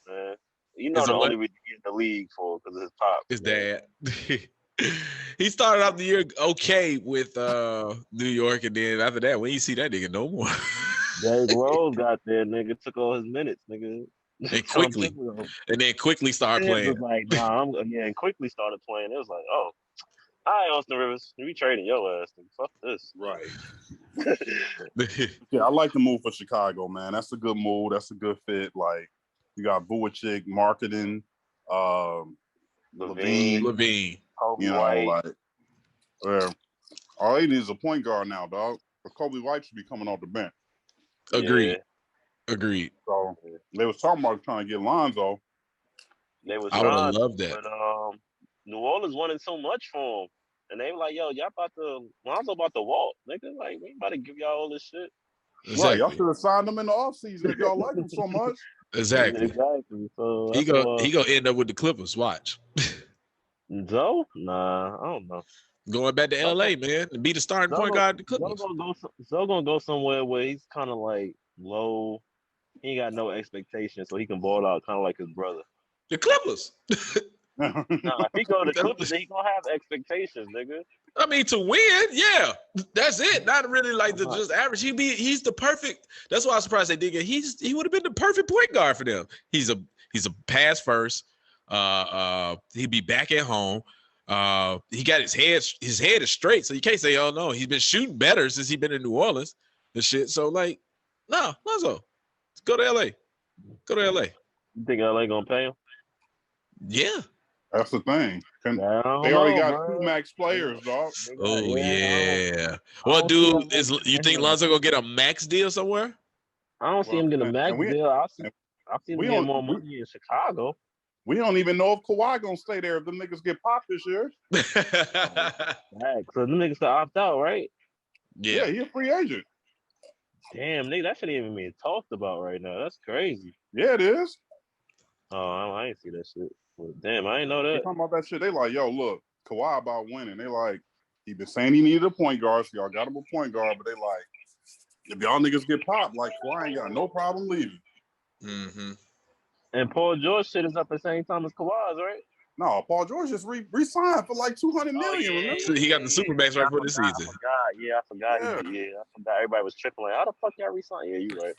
Man. You know the only reason he's in the league for because of his pop. His dad. He started off the year okay with New York, and then after that, when you see that nigga no more. Derrick Rose got there, nigga. Took all his minutes, nigga. And quickly started playing. It was like, and quickly started playing. It was like, oh, hi, Austin Rivers. We trading your ass. Fuck this. Right. Yeah, I like the move for Chicago, man. That's a good move. That's a good fit. Like, you got Vucevic, marketing, Levine. Kobe you know, White. Like, all he needs is a point guard now, dog. But Kobe White should be coming off the bench. Agreed. Yeah. Agreed. So they was talking about trying to get Lonzo. I would have loved that. But New Orleans wanted so much for him. And they were like, yo, Lonzo about to walk. Nigga, like, we about to give y'all all this shit. Exactly. Right, y'all should have signed him in the offseason if y'all like him so much. Exactly. So he gonna end up with the Clippers. Watch. Zoe? Nah, I don't know. Going back to LA, man, and be the starting point guard. The Clippers. Zoe gonna go somewhere where he's kind of like low. He ain't got no expectations, so he can ball out kind of like his brother. The Clippers. Nah, if he go to the Clippers, he gonna have expectations, nigga. I mean, to win, yeah, that's it. Not really like the just average. He's the perfect. That's why I'm surprised they did get. He would have been the perfect point guard for them. He's a pass first. He'd be back at home. He got his head is straight, so you can't say, oh no, he's been shooting better since he's been in New Orleans and shit. So like, no, Lonzo, go to LA. Go to LA. You think LA gonna pay him? Yeah. That's the thing. They already got 2 max players, dog. Oh yeah. Well, dude, you think Lonzo gonna get a max deal somewhere? I don't see him get a max deal. I see him get more money in Chicago. We don't even know if Kawhi gonna stay there if the niggas get popped this year. Right, so the niggas can opt out, right? Yeah, he's a free agent. Damn, nigga, that shouldn't even be talked about right now. That's crazy. Yeah, it is. Oh, I ain't see that shit. Well, damn, I ain't know that. They talking about that shit. They like, yo, look, Kawhi about winning. They like, he been saying he needed a point guard, so y'all got him a point guard, but they like, if y'all niggas get popped, like Kawhi ain't got no problem leaving. Mm-hmm. And Paul George shit is up at the same time as Kawhi's, right? No, Paul George just re-signed for like $200 million. Remember? So he got the Supermax right for this season. I forgot. I forgot. Everybody was tripping like, how the fuck y'all re-signed? Yeah, you right.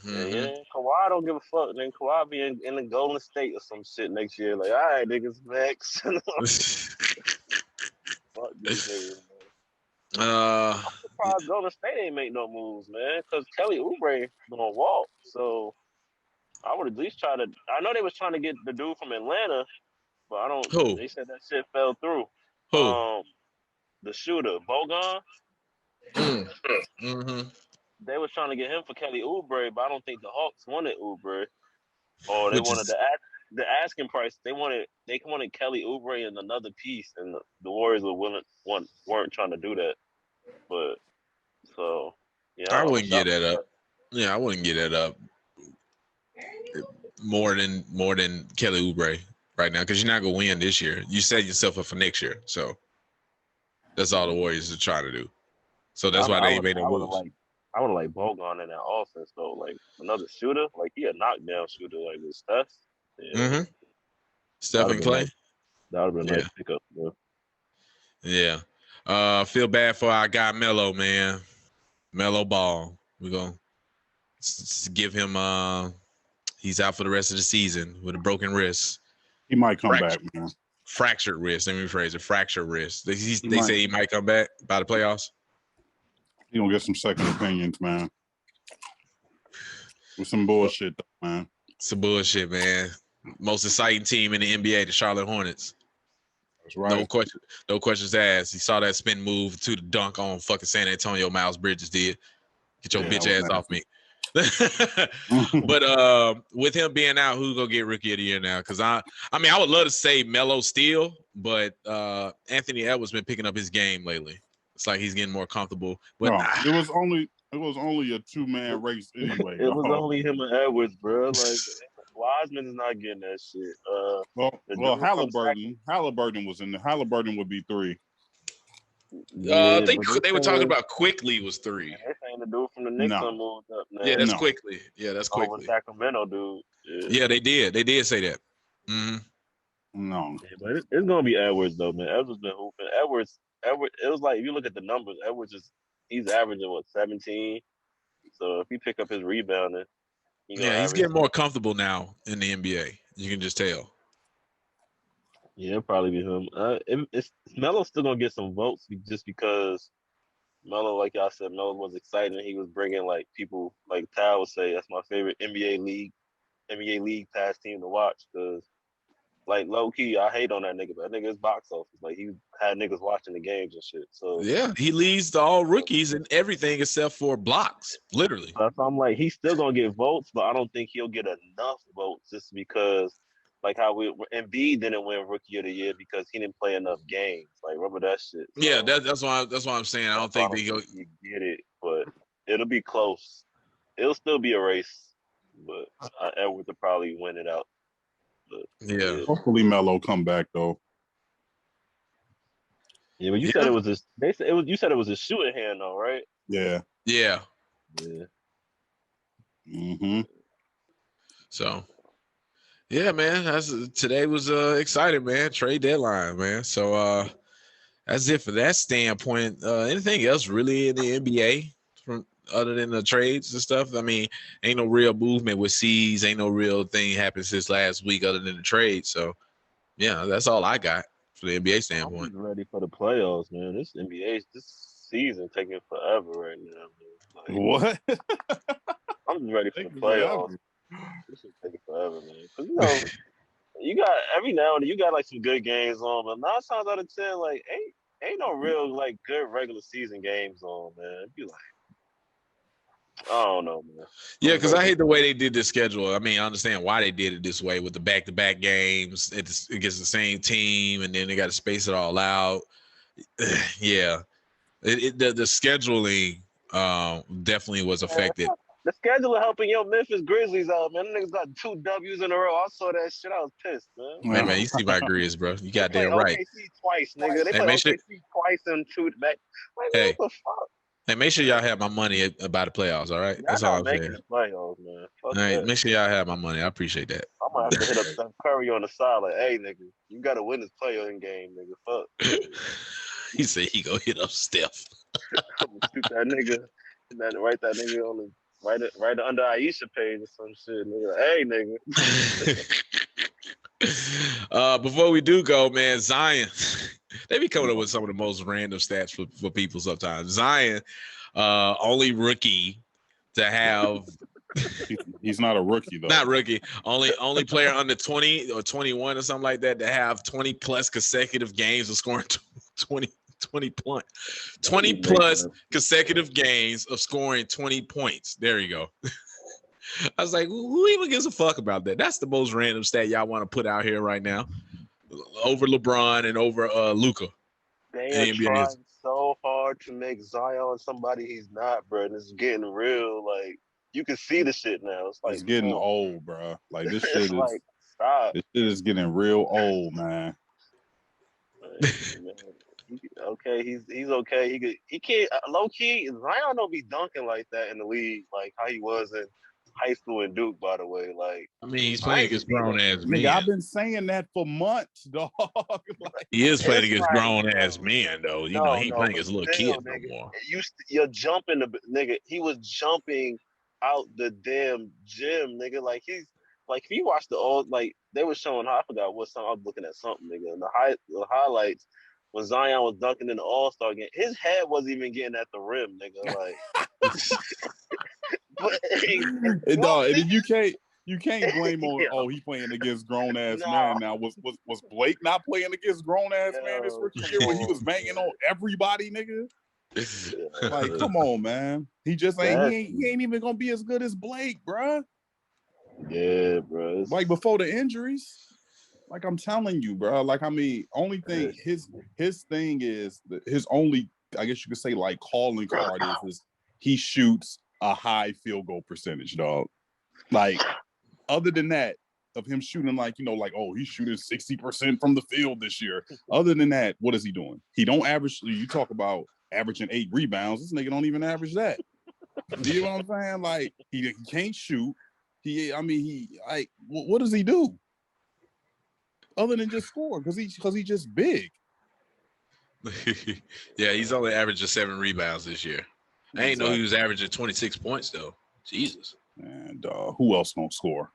Yeah, Kawhi don't give a fuck. Then Kawhi be in the Golden State or some shit next year. Like, all right, niggas, next. Fuck these niggas, man. I'm surprised Golden State ain't make no moves, man, because Kelly Oubre gonna walk. So I would at least try to. I know they was trying to get the dude from Atlanta, but I don't. Who? They said that shit fell through. Who? The shooter, Bogan. Mm-hmm. They was trying to get him for Kelly Oubre, but I don't think the Hawks wanted Oubre, or they wanted the asking price. They wanted Kelly Oubre and another piece, and the Warriors weren't trying to do that. But so yeah, I wouldn't get that up. Yeah, I wouldn't get that up more than Kelly Oubre right now, because you're not gonna win this year. You set yourself up for next year, so that's all the Warriors are trying to do. So that's why they ain't made no moves. I would have liked Bogan in that offense though, like another shooter, like he a knockdown shooter, like with Steph. Yeah. Steph and Clay. That would have been a nice pickup, bro. Yeah. Feel bad for our guy Melo, man. Melo Ball. We're gonna give him he's out for the rest of the season with a broken wrist. He might come back, man. Fractured wrist. Let me rephrase it. Fractured wrist. They say he might come back by the playoffs. He gonna get some second opinions, man. With some bullshit, though, man. Some bullshit, man. Most exciting team in the NBA, the Charlotte Hornets. That's right. No questions asked. You saw that spin move to the dunk on fucking San Antonio. Miles Bridges did. Get your bitch ass off me. But with him being out, who's gonna get Rookie of the Year now? Because I would love to say Melo Steele, but Anthony Edwards been picking up his game lately. It's like he's getting more comfortable. But no, it was only a 2-man race anyway. It was only him and Edwards, bro. Like Wiseman is not getting that shit. Well, Halliburton was in the Halliburton would be 3. I think they were talking about Quickly was 3. They're saying the dude from the Knicks moved up now. Yeah, that's Quickly. Yeah, that's Quickly. With Sacramento, dude. Yeah, they did. They did say that. No. Yeah, but it's gonna be Edwards though, man. Edwards been hooping. Edwards. It was like if you look at the numbers, Edwards he's averaging 17. So if he pick up his rebounding, he's getting more comfortable now in the NBA. You can just tell. Yeah, it'll probably be him. Melo's still gonna get some votes just because Melo, like y'all said, Melo was exciting. He was bringing like people, like Tal would say, that's my favorite NBA league pass team to watch because, like low key, I hate on that nigga, but that nigga is box office. Like he had niggas watching the games and shit. So yeah, he leads to all rookies and everything except for blocks, literally. So I'm like, he's still gonna get votes, but I don't think he'll get enough votes just because. Like how Embiid didn't win Rookie of the Year because he didn't play enough games. Like remember that shit. So, yeah, that's why I'm saying I don't think he'll get it, but it'll be close. It'll still be a race, but Edwards will probably win it out. But, yeah. Hopefully Melo come back though. Yeah, but you said it was you said it was a shooting hand though, right? Yeah. Yeah. Yeah. Mm-hmm. So. Yeah, man. Today was exciting, man. Trade deadline, man. So that's it for that standpoint. Anything else really in the NBA from other than the trades and stuff? I mean, ain't no real movement with C's. Ain't no real thing happened since last week other than the trade. So yeah, that's all I got for the NBA standpoint. I'm ready for the playoffs, man. This season taking forever right now, man. What? I'm just ready for the playoffs. This is taking forever, man. Because you got every now and then you got like some good games on, but 9 times out of 10, like ain't no real like good regular season games on, man. You like, I don't know, man. Yeah, because I hate the way they did the schedule. I mean, I understand why they did it this way with the back-to-back games. It gets the same team, and then they got to space it all out. Yeah, the scheduling definitely was affected. The schedule helping your Memphis Grizzlies out, man. Them niggas got 2 W's in a row. I saw that shit. I was pissed, man. Hey, man, you see my Grizz, bro. You got damn right. OKC twice, nigga. They play OKC twice and 2 back. Like, hey, what the fuck? Hey, make sure y'all have my money by the playoffs, all right? That's all I'm saying. The playoffs, man. All right, make sure y'all have my money. I appreciate that. I might have to hit up Steph Curry on the side, like, hey, nigga, you got to win this play-in game, nigga. Fuck. He said he gonna hit up Steph. I'm gonna shoot that nigga. Write that nigga on the. Right under Aisha page or some shit, nigga. Hey, nigga. Before we do go, man, Zion. They be coming up with some of the most random stats for people sometimes. Zion, only rookie to have. He's not a rookie though. Not rookie. Only player under 20 or 21 or something like that to have 20 plus consecutive games of scoring 20 plus consecutive games of scoring 20 points. There you go. I was like, who even gives a fuck about that? That's the most random stat y'all want to put out here right now. Over LeBron and over Luka. They are trying so hard to make Zion somebody he's not, bro. And it's getting real. Like, you can see the shit now. It's like, it's getting old, bro. Like, this shit is like, stop. This shit is getting real old, man. Okay, he's okay. He can't low key. Zion don't be dunking like that in the league, like how he was in high school in Duke. By the way, like, I mean, he's playing against grown ass men. I've been saying that for months, dog. Like, he is playing against grown ass men, though. You know, he ain't playing against little kids no more. You're jumping the nigga. He was jumping out the damn gym, nigga. Like, he's like, if you watch the old, like, they were showing, I forgot what song I was looking at, something, nigga. And the highlights when Zion was dunking in the All-Star game, his head wasn't even getting at the rim, nigga. Like, dog, and you can't blame on he playing against grown ass man. Now was Blake not playing against grown ass man this rookie year when he was banging on everybody, nigga? Like, come on, man. He just ain't he ain't even gonna be as good as Blake, bruh. Yeah, bro. Like, before the injuries. Like, I'm telling you, bro. Like, I mean, only thing his thing is his only, I guess you could say, like, calling card is he shoots a high field goal percentage, dog. Like, other than that, of him shooting like, you know, like, oh, he's shooting 60% from the field this year. Other than that, what is he doing? He don't average. You talk about averaging 8 rebounds. This nigga don't even average that. You know what I'm saying? Like, he can't shoot. What does he do? Other than just score, because he's just big. Yeah, he's only averaging 7 rebounds this year. I ain't know he was averaging 26 points though. Jesus. And who else gonna score?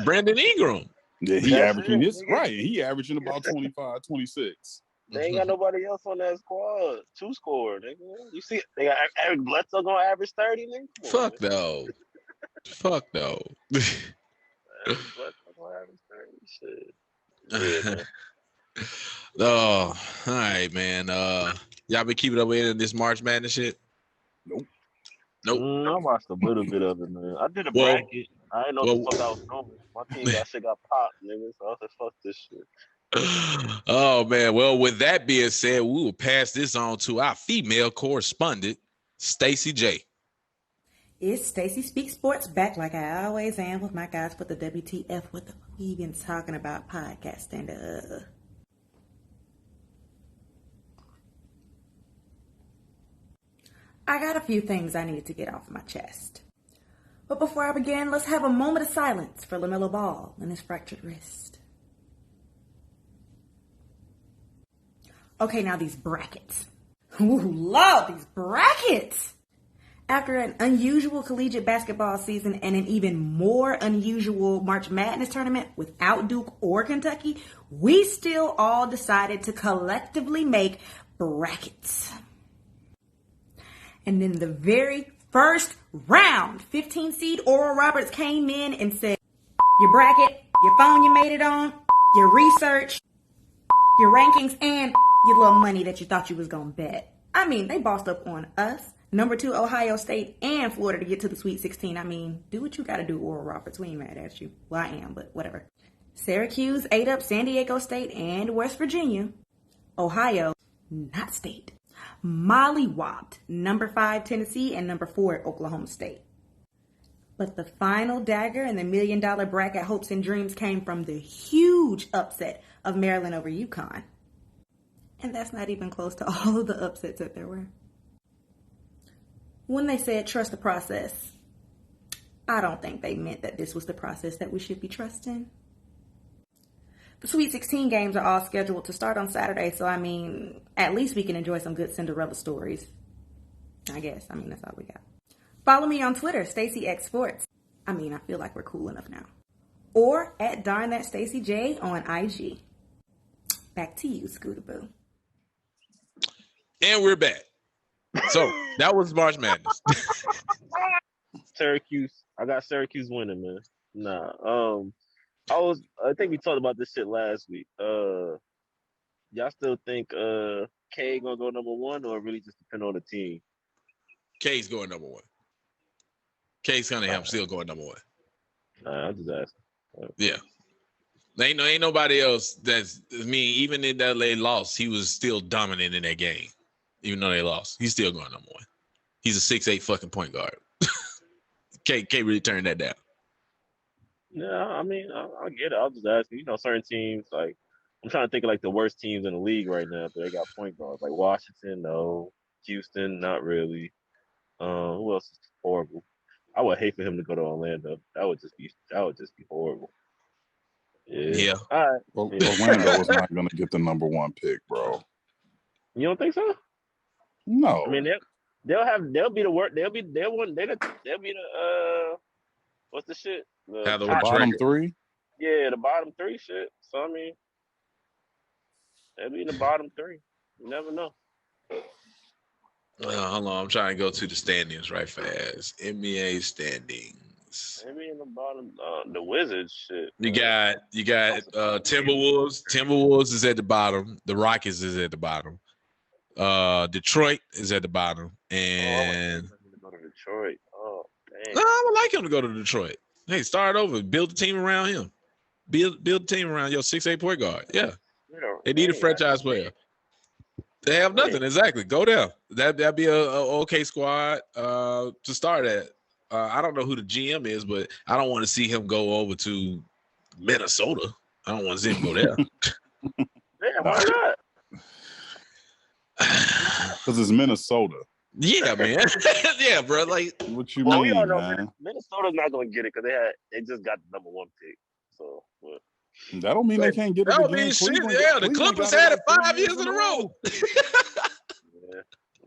Brandon Ingram. Yeah, he averaging He averaging about 25, 26. They ain't got nobody else on that squad to score, nigga. You see, they got Eric Bledsoe gonna average 30, nigga. Fuck no. Fuck no. Shit. Oh, all right, man. Y'all been keeping up with this March Madness shit? Nope. I watched a little bit of it, man. I did a bracket. I didn't know what the fuck I was doing. My team got popped, nigga. So I was like, fuck this shit. Oh man. Well, with that being said, we will pass this on to our female correspondent, Stacey J. It's Stacey Speaks Sports back like I always am with my guys for the WTF. What the fuck we even talking about podcasting? I got a few things I need to get off my chest. But before I begin, let's have a moment of silence for LaMelo Ball and his fractured wrist. Okay, now these brackets. Ooh, love these brackets! After an unusual collegiate basketball season and an even more unusual March Madness tournament without Duke or Kentucky, we still all decided to collectively make brackets. And in the very first round, 15 seed Oral Roberts came in and said, your bracket, your phone you made it on, your research, your rankings, and your little money that you thought you was going to bet. I mean, they bossed up on us. Number 2, Ohio State and Florida to get to the Sweet 16. I mean, do what you got to do, Oral Roberts. We ain't mad at you. Well, I am, but whatever. Syracuse ate up San Diego State and West Virginia. Ohio, not state. Mollywopped number 5 Tennessee and number 4 Oklahoma State. But the final dagger in the $1 million bracket hopes and dreams came from the huge upset of Maryland over UConn. And that's not even close to all of the upsets that there were. When they said trust the process, I don't think they meant that this was the process that we should be trusting. The Sweet 16 games are all scheduled to start on Saturday, so I mean, at least we can enjoy some good Cinderella stories. I guess. I mean, that's all we got. Follow me on Twitter, StaceyX Sports. I mean, I feel like we're cool enough now. Or at Darn That Stacey J on IG. Back to you, Scooter Boo. And we're back. So that was March Madness. Syracuse. I got Syracuse winning, man. Nah. I think we talked about this shit last week. Y'all still think K gonna go number one, or really just depend on the team? K's going number one. Case Cunningham still going number one. I'm just asking. Yeah. Ain't nobody else even in that they lost, he was still dominant in that game. Even though they lost. He's still going number one. He's a 6'8" fucking point guard. Can't really turn that down. Yeah, I mean, I get it. I'll just ask you, certain teams, like, I'm trying to think of, like, the worst teams in the league right now, but they got point guards. Like, Washington, no. Houston, not really. Who else is horrible? I would hate for him to go to Orlando. That would just be horrible. Yeah. All right. Well, Orlando was not going to get the number one pick, bro. You don't think so? No. I mean, they'll be the worst. They'll be the what's the shit? The bottom three? Yeah, the bottom three shit. So I mean, they'll be in the bottom three. You never know. Hold on, I'm trying to go to the standings right fast. NBA standings. Maybe in the bottom, the Wizards shit. You got Timberwolves. Timberwolves is at the bottom. The Rockets is at the bottom. Detroit is at the bottom, and go to Detroit. Oh, dang. No, I would like him to go to Detroit. Hey, start over. Build a team around him. Build a team around your 6'8" point guard. Yeah, they need a franchise player. They have nothing. Exactly. Go there. That'd be a okay squad to start at. I don't know who the GM is, but I don't want to see him go over to Minnesota. I don't want to see him go there. Yeah, why not? Because it's Minnesota. Yeah, man. Yeah, bro. Like, what you mean, we all know man? Minnesota's not going to get it because they just got the number one pick. So, that don't mean they can't get it again. Yeah, the Clippers had it 5 years in a row.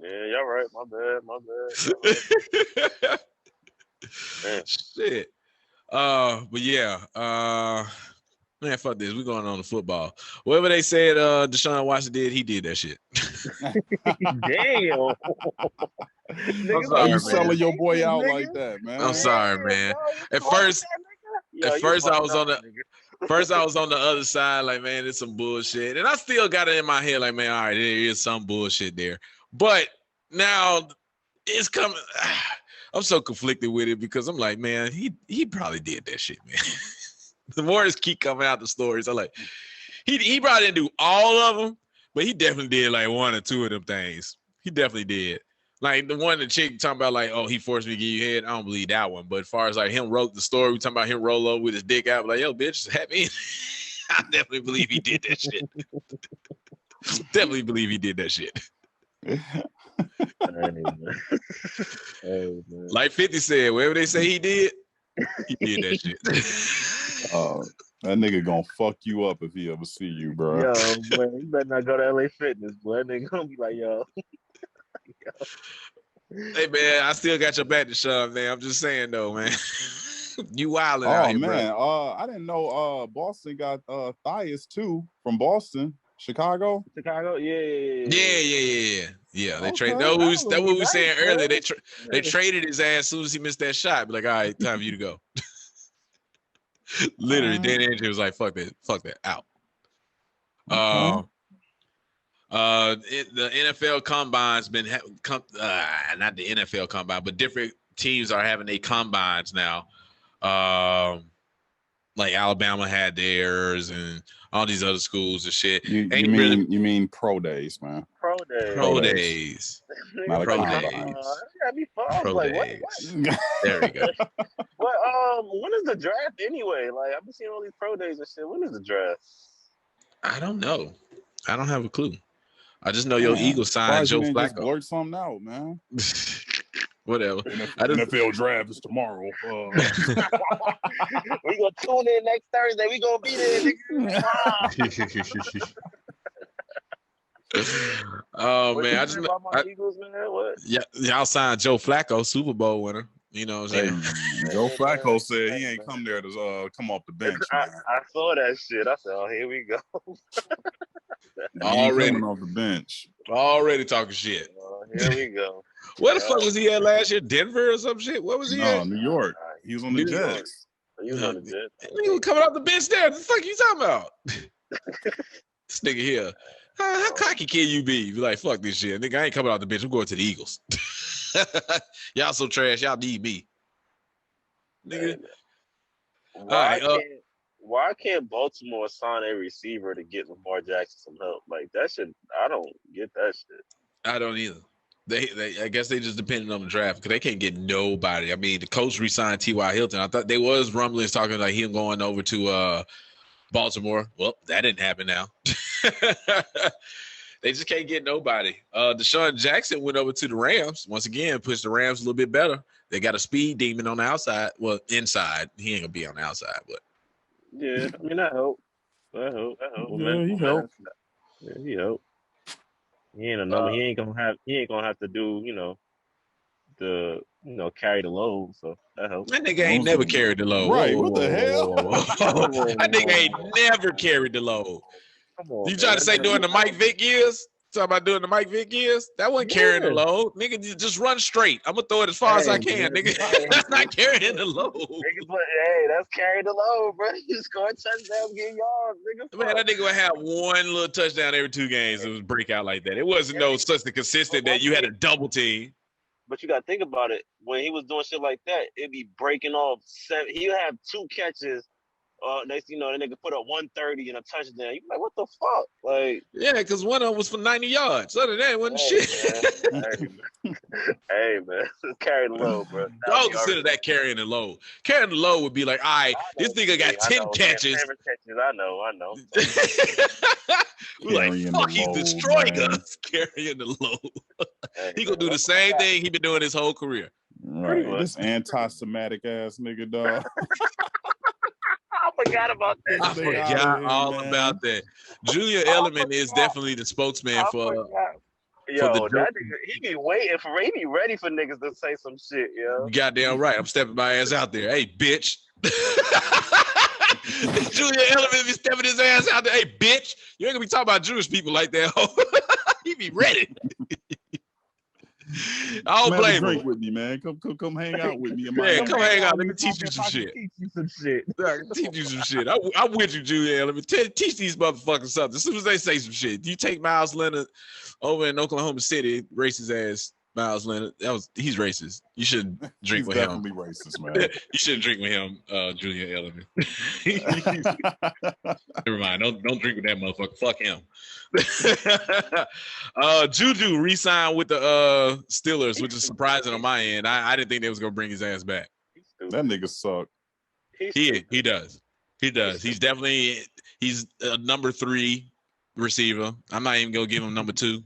Yeah, y'all right. My bad. Shit. But yeah. Man, fuck this. We're going on to football. Whatever they said Deshaun Watson did, he did that shit. Damn. Why you selling your boy out like that, man? I'm sorry, man. At first I was on the other side, like, man, it's some bullshit. And I still got it in my head, like, man, all right, there is some bullshit there. But now it's coming. I'm so conflicted with it because I'm like, man, he probably did that shit, man. The more just keep coming out the stories, I'm like, he probably didn't do all of them, but he definitely did like one or two of them things. He definitely did. Like the one the chick talking about, like, oh, he forced me to give you head. I don't believe that one. But as far as like him wrote the story, we talking about him roll over with his dick out, like, yo, bitch, happy. I definitely believe he did that shit. Definitely believe he did that shit. Like 50 said, whatever they say he did that shit. That nigga gonna fuck you up if he ever see you, bro. Yo, man, you better not go to LA Fitness, boy. That nigga gonna be like, yo. Hey, man, I still got your back to shove, man. I'm just saying, though, man. You wildin' out here, man. bro. I didn't know Boston got Thias, too, from Boston. Chicago? Yeah. They trade. That's what we were saying earlier. They traded his ass as soon as he missed that shot. Be like, all right, time for you to go. Literally, Dan Andrews was like, fuck that, out. The NFL combine's been not the NFL combine, but different teams are having their combines now. Like Alabama had theirs, and all these other schools and shit. You mean pro days, man? Pro days. Not pro a days. combine. Pro days. There we go. But when is the draft anyway? Like, I've been seeing all these pro days and shit. When is the draft? I don't know. I don't have a clue. I just know your Eagles signed Joe Flacco. Just blurt something out, man. Whatever. NFL draft is tomorrow. We gonna tune in next Thursday. We gonna be there. Oh man, I just about my Eagles, man. What? Yeah, y'all signed Joe Flacco, Super Bowl winner. You know what I'm saying? Joe Flacco said he ain't come there to come off the bench. I saw that shit. I said, oh, here we go. Already coming off the bench. Already talking shit. Here we go. Where the fuck was he at last year? Denver or some shit? What was he at? New York. He was on the Jets. He was on the Jets. He was coming off the bench there. What the fuck you talking about? This nigga here. How cocky can you be? Be like, fuck this shit. Nigga, I ain't coming off the bench. I'm going to the Eagles. Y'all so trash. Y'all need me. Nigga. Why can't Baltimore sign a receiver to get Lamar Jackson some help? Like, that shit, I don't get that shit. I don't either. I guess they just depended on the draft because they can't get nobody. I mean, the coach re-signed T.Y. Hilton. I thought there was rumblings talking like him going over to Baltimore. Well, that didn't happen now. They just can't get nobody. Deshaun Jackson went over to the Rams. Once again, pushed the Rams a little bit better. They got a speed demon on the outside. Well, inside. He ain't going to be on the outside, but. Yeah, I mean, I hope. Yeah, he helped. Yeah, he helped. He ain't a number. He ain't gonna have to do, carry the load. So that helps. That nigga ain't never carried the load. Right? What the hell? That nigga ain't never carried the load. Come on, you trying to say during the Mike Vick years? Talking about doing the Mike Vick years? That wasn't carrying the load. Nigga, just run straight. I'm gonna throw it as far as I can, nigga. That's not carrying the load. Hey, that's carrying the load, bro. You score touchdowns, get yards, nigga. Man, that nigga would have one little touchdown every 2 games. It was breakout like that. It wasn't such a consistent that you had a double team. But you got to think about it. When he was doing shit like that, it'd be breaking off 7. He'd have 2 catches. Next, the nigga put up 130 and a touchdown. You like, what the fuck? Like, yeah, because one of them was for 90 yards. Other than that, it wasn't shit. Hey, man. Carry the load, bro. I don't consider that carrying the load. Carrying the load would be like, all right, this nigga got 10 catches. I know. We're like, fuck, he's destroying us carrying the load. He gonna do the same thing he been doing his whole career. Right. This anti-Semitic ass nigga, dog. I forgot about that. I forgot all about that. Julia Edelman is definitely the spokesman for. Yo, that nigga, he be ready for niggas to say some shit, yo. Goddamn right. I'm stepping my ass out there. Hey, bitch. Julia Edelman be stepping his ass out there. Hey, bitch. You ain't gonna be talking about Jewish people like that. He be ready. I don't blame drink him. With me, man. Come hang out with me. Man, come hang out. Let me teach you some shit. Teach you some shit. I'm with you, Julia. Let me teach these motherfuckers something. As soon as they say some shit, you take Miles Leonard over in Oklahoma City, racist ass Miles Leonard. He's racist. You shouldn't drink with him. He's definitely racist, man. You shouldn't drink with him, Julia Edelman. Never mind. Don't drink with that motherfucker. Fuck him. Juju re-signed with the Steelers, which is surprising on my end. I didn't think they was gonna bring his ass back. That nigga suck. He does. He's definitely a number 3 receiver. I'm not even gonna give him number 2.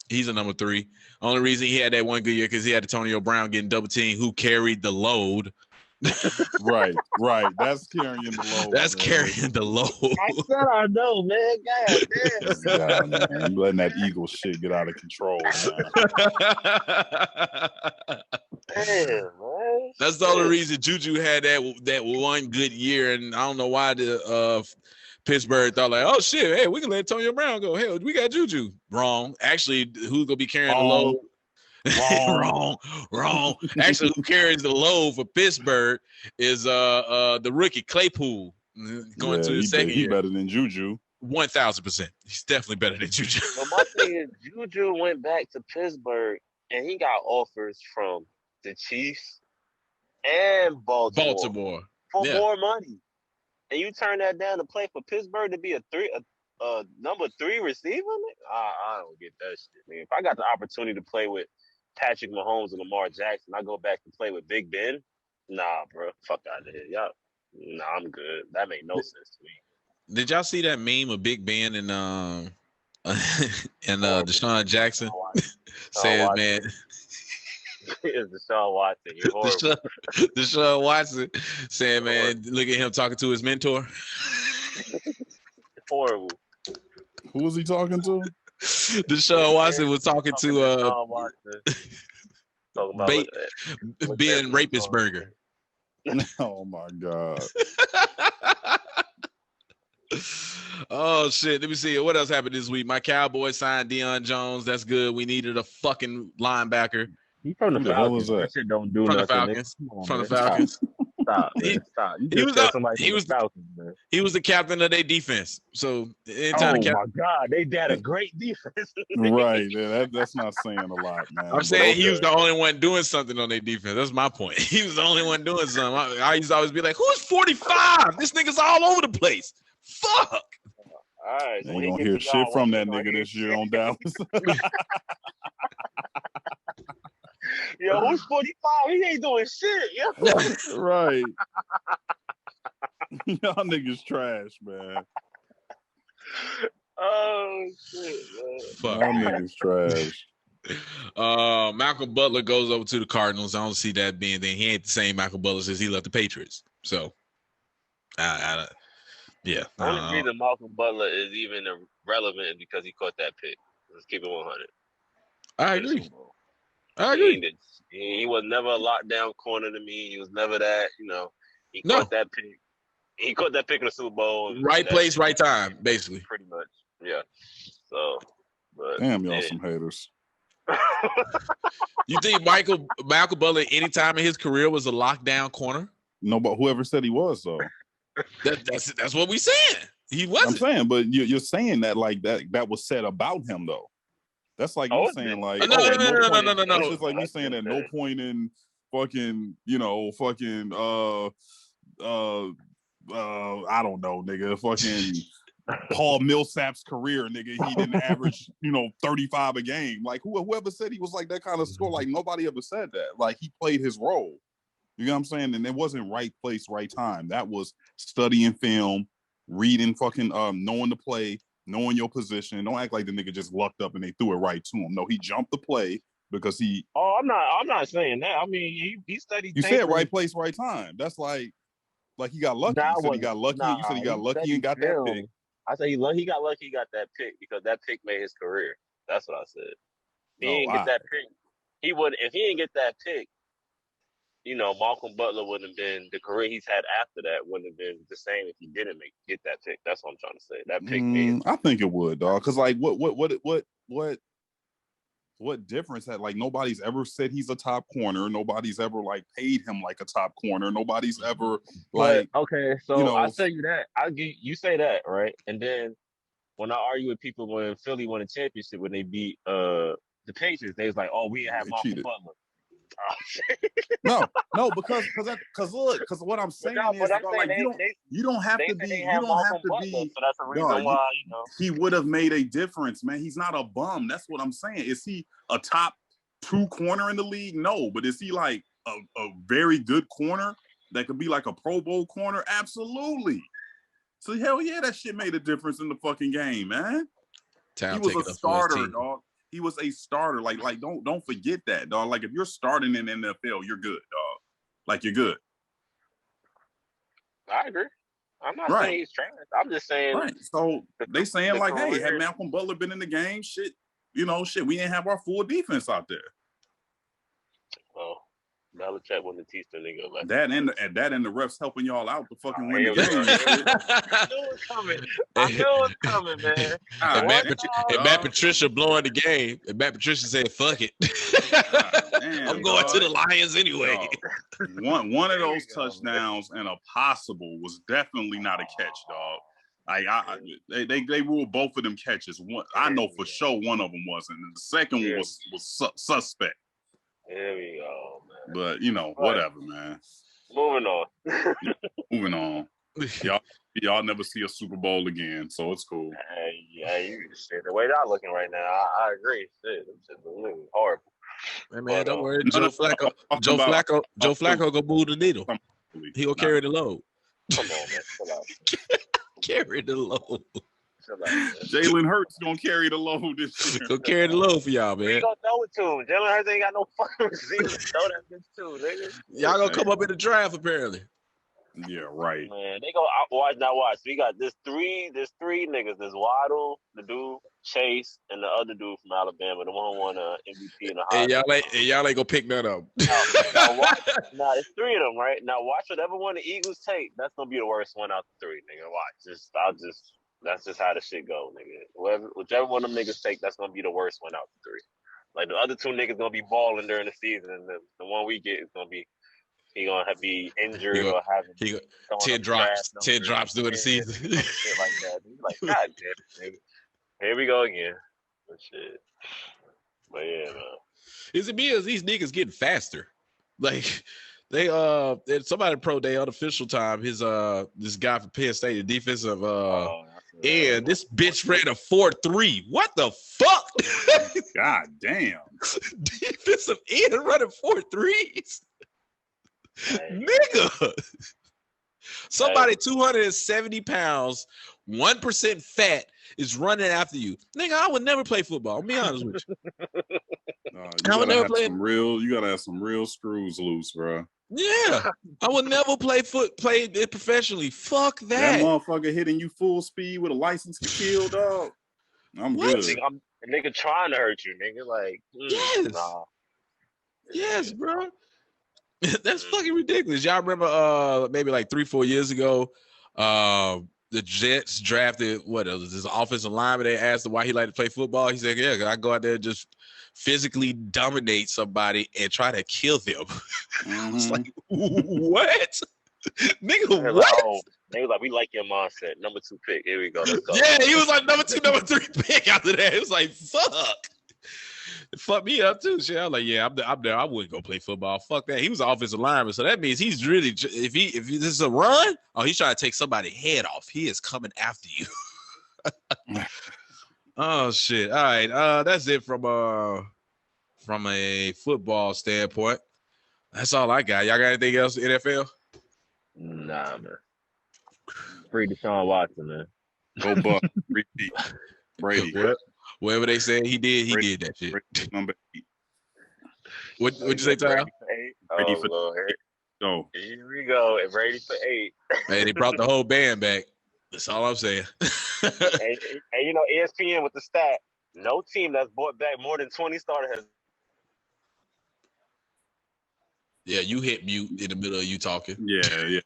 He's a number 3. Only reason he had that one good year because he had Antonio Brown getting double teamed, who carried the load. Right. That's carrying the load. That's carrying the load. I said I know, man. God damn. Man. You letting that Eagle shit get out of control, man. Damn, man. That's the only reason Juju had that one good year, and I don't know why the Pittsburgh thought like, oh shit, hey, we can let Antonio Brown go. Hell, we got Juju. Wrong. Actually, who's gonna be carrying the load? Wrong. Actually, who carries the load for Pittsburgh is the rookie Claypool going to the second year. He's better than Juju. 1,000%. He's definitely better than Juju. But my thing is, Juju went back to Pittsburgh and he got offers from the Chiefs and Baltimore for more money. And you turn that down to play for Pittsburgh to be a number 3 receiver? I don't get that shit, man. If I got the opportunity to play with Patrick Mahomes and Lamar Jackson, I go back and play with Big Ben? Nah, bro. Fuck out of here. Y'all. Nah, I'm good. That made no sense to me. Did y'all see that meme of Big Ben and Deshaun Jackson? Says, man. It's Deshaun Watson. You're horrible. Deshaun Watson saying, man, look at him talking to his mentor. Horrible. Who was he talking to? Deshaun Watson was talking to Ben Rapisberger. Oh my God. Oh shit. Let me see. What else happened this week? My Cowboys signed Deion Jones. That's good. We needed a fucking linebacker. He from the Falcons. That shit don't do nothing. From the Falcons. From the Stop. Falcons. Stop, man. Stop. You just said somebody from the Falcons, man. He was the captain of their defense. So my God, they had a great defense. Right. Yeah, that's not saying a lot, man. I'm saying he was the only one doing something on their defense. That's my point. He was the only one doing something. I used to always be like, who's 45? This nigga's all over the place. Fuck. All right. So you gonna hear shit from that nigga this year on Dallas. Yo, who's 45? He ain't doing shit. Yo. Right. Y'all niggas trash, man. Oh shit, man. Fuck. Y'all niggas trash. Malcolm Butler goes over to the Cardinals. I don't see that being there. He ain't the same Malcolm Butler since he left the Patriots. So, yeah. The only reason Malcolm Butler is even relevant is because he caught that pick. Let's keep it 100. I agree. I agree. He was never a lockdown corner to me. He was never that. He caught that pick. He caught that pick in the Super Bowl. Right place, right time, basically. Pretty much, yeah. So, but damn, y'all some haters. You think Malcolm Butler, any time in his career, was a lockdown corner? No, but whoever said he was, though. That's what we saying. He wasn't. I'm saying, but you're saying that like that was said about him, though. That's like you saying like no. That's just like me saying at no point in fucking I don't know, nigga, fucking Paul Millsap's career, nigga, he didn't average 35 a game. Like whoever said he was like that kind of score, like nobody ever said that. Like he played his role. You know what I'm saying? And it wasn't right place, right time. That was studying film, reading fucking knowing the play, knowing your position. Don't act like the nigga just lucked up and they threw it right to him. No, he jumped the play because he. Oh, I'm not saying that. I mean, he studied. You said right place, right time. That's like he got lucky. You said he got lucky. You said he got lucky and got that pick. I said he got lucky. He got that pick because that pick made his career. That's what I said. If he didn't get that pick, he would. If he didn't get that pick, Malcolm Butler wouldn't have been the career he's had after that. Wouldn't have been the same if he didn't get that pick. That's what I'm trying to say. That pick made. I think it would, dog. Because like, what difference had, like, nobody's ever said he's a top corner. Nobody's ever like paid him like a top corner. Nobody's ever like. But, okay, so I tell you that you say that, right? And then when I argue with people when Philly won a championship when they beat the Patriots, they was like, "Oh, we didn't have Malcolm Butler." No, because what I'm saying is like you don't have to be. So that's the reason why he would have made a difference, man. He's not a bum. That's what I'm saying. Is he a top 2 corner in the league? No, but is he like a very good corner that could be like a Pro Bowl corner? Absolutely. So hell yeah, that shit made a difference in the fucking game, man. He was a starter, dog. He was a starter. Like don't forget that, dog. Like if you're starting in the NFL, you're good, dog. Like you're good. I agree. I'm not saying he's trash. I'm just saying. Right. So they saying like, hey, had Malcolm Butler been in the game, shit, we didn't have our full defense out there. Well, Belichick wouldn't teach the nigga like that, and the refs helping y'all out to fucking win the game. I knew it was coming. I knew it was coming, man. And Matt Patricia blowing the game. And Matt Patricia said, "Fuck it, I'm going to the Lions anyway." One of those touchdowns and a possible was definitely not a catch, dog. They ruled both of them catches. I know for sure one of them wasn't, and the second one was suspect. There we go, man. But whatever, man. Moving on. Moving on. Y'all never see a Super Bowl again, so it's cool. Yeah, you shit. The way they're looking right now, I agree. Shit, it's just horrible. Man, don't worry. Joe Flacco go move the needle. He will carry the load. Come on, man. Chill out. Carry the load. Jalen Hurts gonna carry the load this year. Go carry the load for y'all, man. We gonna throw it to him. Jalen Hurts ain't got no fucking receivers. Throw that bitch too, nigga. Y'all gonna come up in the draft apparently. Yeah, right. Man, they go watch. We got there's three niggas. There's Waddle, the dude, Chase, and the other dude from Alabama, the one who won MVP in the Heisman. Y'all ain't gonna pick none of them. Now, it's 3 of them, right? Now watch whatever one the Eagles take. That's gonna be the worst one out the 3, nigga. Watch. That's just how the shit go, nigga. Whichever one of them niggas take, that's gonna be the worst one out of the 3. Like the other 2 niggas gonna be balling during the season, and the one we get is gonna be he gonna be injured or having 10 drops during the season. Shit like that. He's like, God damn, nigga. Here we go again. But shit. But yeah, man. Is it because these niggas getting faster? Like they somebody pro day unofficial time. His this guy from Penn State, the defensive and this bitch ran a 4.3. What the fuck? God damn. Defensive end running 4.3s. Nigga. Somebody 270 pounds, 1% fat is running after you. Nigga, I would never play football. I'll be honest with you. I would never play. You gotta have some real screws loose, bro. Yeah, I would never play it professionally. Fuck that. That motherfucker hitting you full speed with a license to kill, dog. I'm good. Nigga trying to hurt you, nigga. Like, yes, nah. Yes, bro. That's fucking ridiculous. Y'all remember maybe like 3-4 years ago, the Jets drafted this offensive lineman. They asked him why he liked to play football. He said, yeah, I go out there and just physically dominate somebody and try to kill them. It's like, what? Nigga, what? They was like, we like your mindset. Number 2 pick. Here we go. Let's go. Yeah, he was like number 2, number 3 pick after that. It was like, fuck. It fucked me up too. Shit. I was like, yeah, I'm there. I wouldn't go play football. Fuck that. He was an offensive lineman, so that means he's really if this is a run, he's trying to take somebody's head off. He is coming after you. Oh shit. All right. That's it from a football standpoint. That's all I got. Y'all got anything else in NFL? Nah, man. Free Deshaun Watson, man. Go Buck. Repeat. Brady. Whatever they said he did, he did that shit. Number 8. What'd you say, Ty? Brady for Lord. Go. Here we go. And Brady for 8. Hey, they brought the whole band back. That's all I'm saying. and you know, ESPN with the stat, no team that's brought back more than 20 starters has. Yeah, you hit mute in the middle of you talking. Yeah.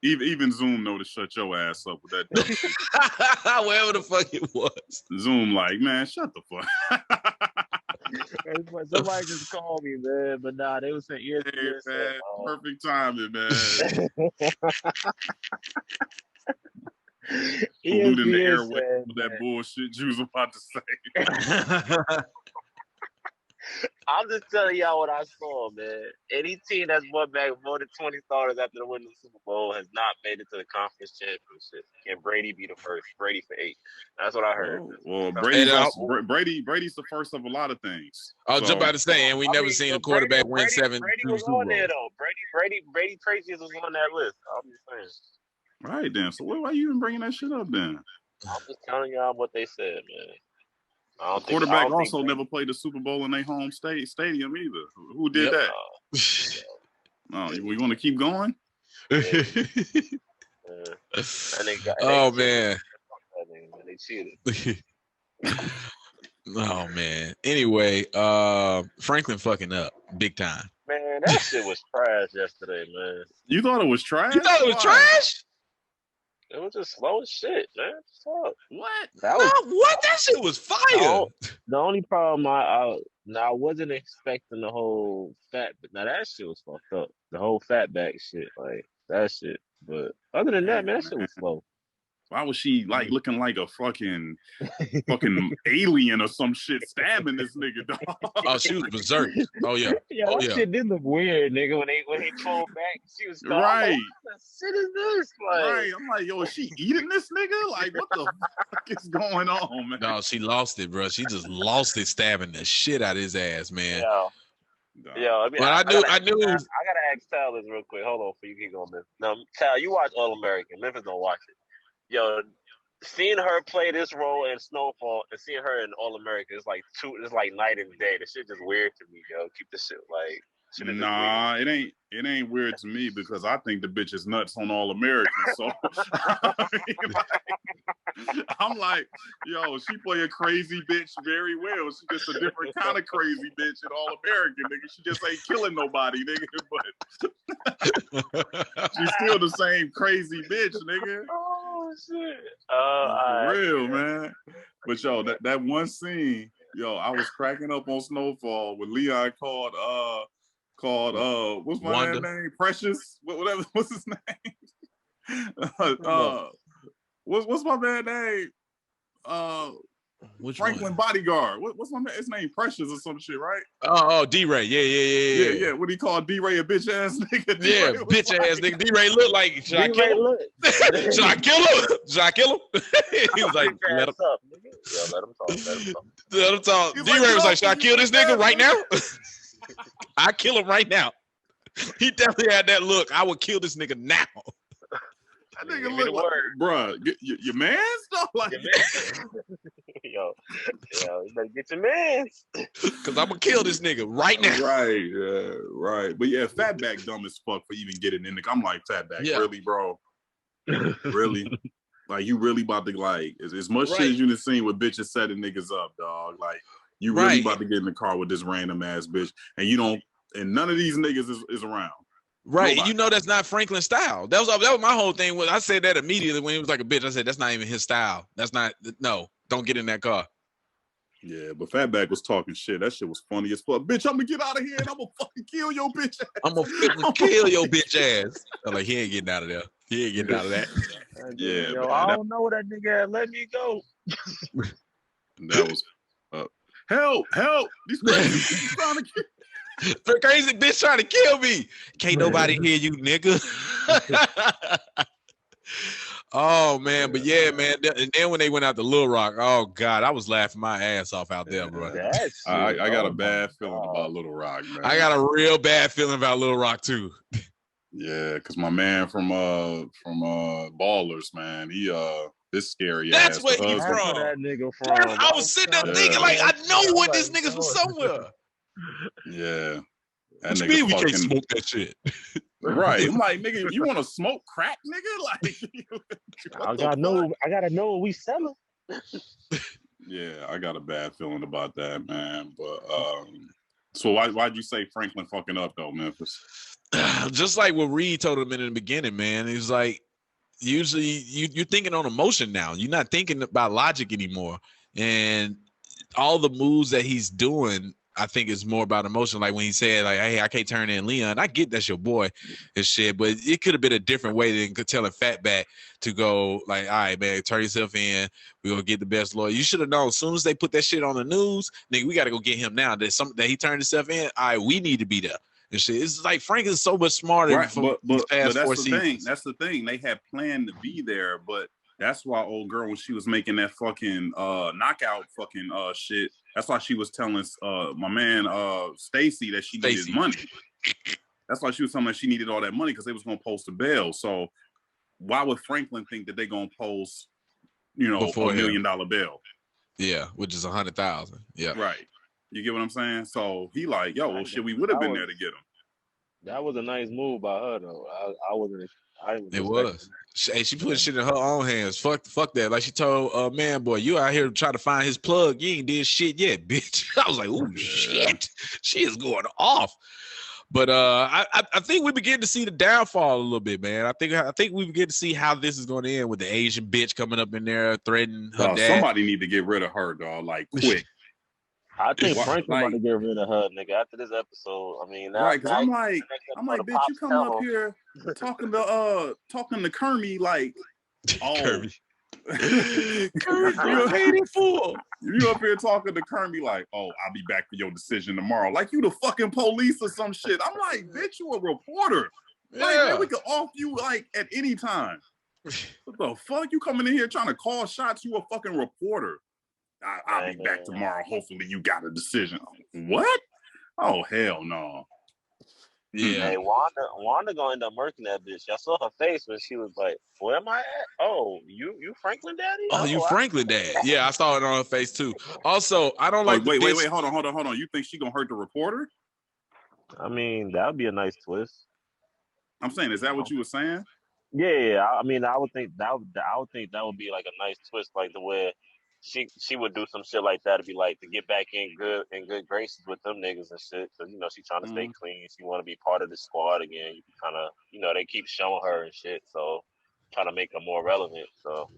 Even Zoom know to shut your ass up with that dumb shit. Wherever the fuck it was. Zoom like, man, shut the fuck. Somebody just called me, man. But nah, they was saying ESPN. Hey, man, perfect timing, man. Polluting the airway with that bullshit you was about to say. I'm just telling y'all what I saw, man. Any team that's won back more than 20 starters after the win of the Super Bowl has not made it to the conference championship. Can Brady be the first? Brady for 8. That's what I heard. Well, Brady's the first of a lot of things. I was just about to say, and we never seen a quarterback win 7 Brady was on there, though. Brady Tracy was on that list. I'm just saying. Right, then. So why are you even bringing that shit up, then? I'm just telling y'all what they said, man. Quarterback also never played the Super Bowl in their home stadium either. Who did that? Oh, we want to keep going? Oh man. They cheated. Oh man. Anyway, Franklin fucking up big time. Man, that shit was trash yesterday, man. You thought it was trash? You thought it was trash? It was just slow as shit, man. Fuck. What? What? That shit was fire. The only problem I wasn't expecting the whole fat. Now that shit was fucked up. The whole fat back shit, like that shit. But other than that, man, that shit was slow. Why was she like looking like a fucking alien or some shit stabbing this nigga, dog? Oh, she was berserk. Oh yeah. That shit did look weird, nigga. When he pulled back, she was gone. Right. Like, what the shit is this? Like, right. I'm like, yo, is she eating this nigga? Like, what the fuck is going on, man? No, she lost it, bro. She just lost it, stabbing the shit out of his ass, man. Yeah, I mean, I knew. I gotta ask Tal this real quick. Hold on, before you keep going, man. Now, Tal, you watch All American. Memphis don't watch it. Yo, seeing her play this role in Snowfall and seeing her in All American is like night and day. The shit just weird to me, yo. Keep the shit like. Nah, it ain't weird to me because I think the bitch is nuts on All American. So I'm like, yo, she play a crazy bitch very well. She's just a different kind of crazy bitch in All American, nigga. She just ain't killing nobody, nigga. But she's still the same crazy bitch, nigga. Oh shit. For real, man. But yo, that one scene, yo, I was cracking up on Snowfall when Leon called what's my man's name? Precious? Whatever, what's his name? What's my man's name? Franklin Bodyguard. What's my man? His name Precious or some shit, right? Oh, D-Ray. Yeah. What do you call D-Ray, a bitch ass nigga? Yeah, bitch ass nigga. D-Ray looked like, should I kill him? Should I kill him? Should I kill him? He was like, let him talk. Let him talk. D-Ray was like, should I kill this nigga right now? I kill him right now. He definitely had that look. I would kill this nigga now. That nigga look like, bruh, your man's though? Like, yo, you better get your man's. Cause I'm gonna kill this nigga right now. Right. But yeah, Fatback dumb as fuck for even getting in the. I'm like, Fatback, really, bro? Really? Like, you really about to, like, as much shit as you done seen with bitches setting niggas up, dog. Like, you really about to get in the car with this random ass bitch, and you don't, and none of these niggas is around. Right, nobody. You know that's not Franklin's style. That was my whole thing. I said that immediately when he was like a bitch. I said that's not even his style. That's not. No, don't get in that car. Yeah, but Fatback was talking shit. That shit was funny as fuck. Bitch, I'm gonna get out of here and I'm gonna fucking kill your bitch ass. I'm gonna fucking kill your bitch ass. I'm like, he ain't getting out of there. He ain't getting out of that. Yeah, yo, man, I don't know that nigga had let me go. That was help! These crazy trying to kill. The crazy bitch trying to kill me. Can't nobody hear you, nigga. Oh man, but yeah, man. And then when they went out to Little Rock, oh god, I was laughing my ass off out there, bro. I got a bad feeling about Little Rock, man. I got a real bad feeling about Little Rock too. Yeah, because my man from Ballers, man, he this scary. That's ass where he's from. That nigga from. I was sitting there thinking, like, I know what this nigga's from somewhere. Yeah. What you mean we can't smoke that shit? Right. I'm like, nigga, you want to smoke crack, nigga? Like, I gotta know what we selling. Yeah, I got a bad feeling about that, man. But so why'd you say Franklin fucking up though, Memphis? Just like what Reed told him in the beginning, man. He's like, usually you're thinking on emotion now. You're not thinking about logic anymore. And all the moves that he's doing, I think it's more about emotion. Like when he said, like, hey, I can't turn in Leon. I get that's your boy and shit, but it could have been a different way than telling Fatback to go, like, all right, man, turn yourself in. We're going to get the best lawyer. You should have known as soon as they put that shit on the news, nigga, we got to go get him now. That he turned himself in, all right, we need to be there. And shit. It's like Frank is so much smarter. Right, but that's the thing. That's the thing. They had planned to be there, but that's why old girl, when she was making that fucking knockout fucking shit, that's why she was telling my man Stacy that she needed money. That's why she was telling me she needed all that money because they was gonna post a bail. So why would Franklin think that they're gonna post, you know, $1 million bail? Yeah, which is 100,000. Yeah, right. You get what I'm saying? So he like, yo, well, shit, we would have been there to get him. That was a nice move by her, though. It was. Hey, she put shit in her own hands. Fuck that. Like she told man, boy, you out here trying to find his plug. You ain't did shit yet, bitch. I was like, oh shit, she is going off. But I think we begin to see the downfall a little bit, man. I think we begin to see how this is going to end with the Asian bitch coming up in there threatening her dad. Somebody need to get rid of her, dog. Like quick. I think Frank's about to get rid of her, nigga, after this episode. I mean, right? Because I'm like, bitch, you come up here talking to Kermie like, oh, Kirby, you a hating fool. You up here talking to Kermie like, oh, I'll be back for your decision tomorrow. Like you the fucking police or some shit. I'm like, bitch, you a reporter. Like, man, we could off you like at any time. What the fuck? You coming in here trying to call shots? You a fucking reporter. I'll be back tomorrow. Hopefully you got a decision. What? Oh, hell no. Yeah. Hey, Wanda gonna end up murking that bitch. I saw her face when she was like, where am I at? Oh, you Franklin daddy? Oh, you Franklin dad. Yeah, I saw it on her face too. Also, I don't like wait, hold on. You think she gonna hurt the reporter? I mean, that would be a nice twist. I'm saying, is that what you were saying? Yeah. I mean, I would think that would be like a nice twist, like the way she would do some shit like that to be like to get back in good graces with them niggas and shit. Cause you know she trying to stay clean. She want to be part of the squad again. You kind of, you know, they keep showing her and shit. So trying to make her more relevant. So.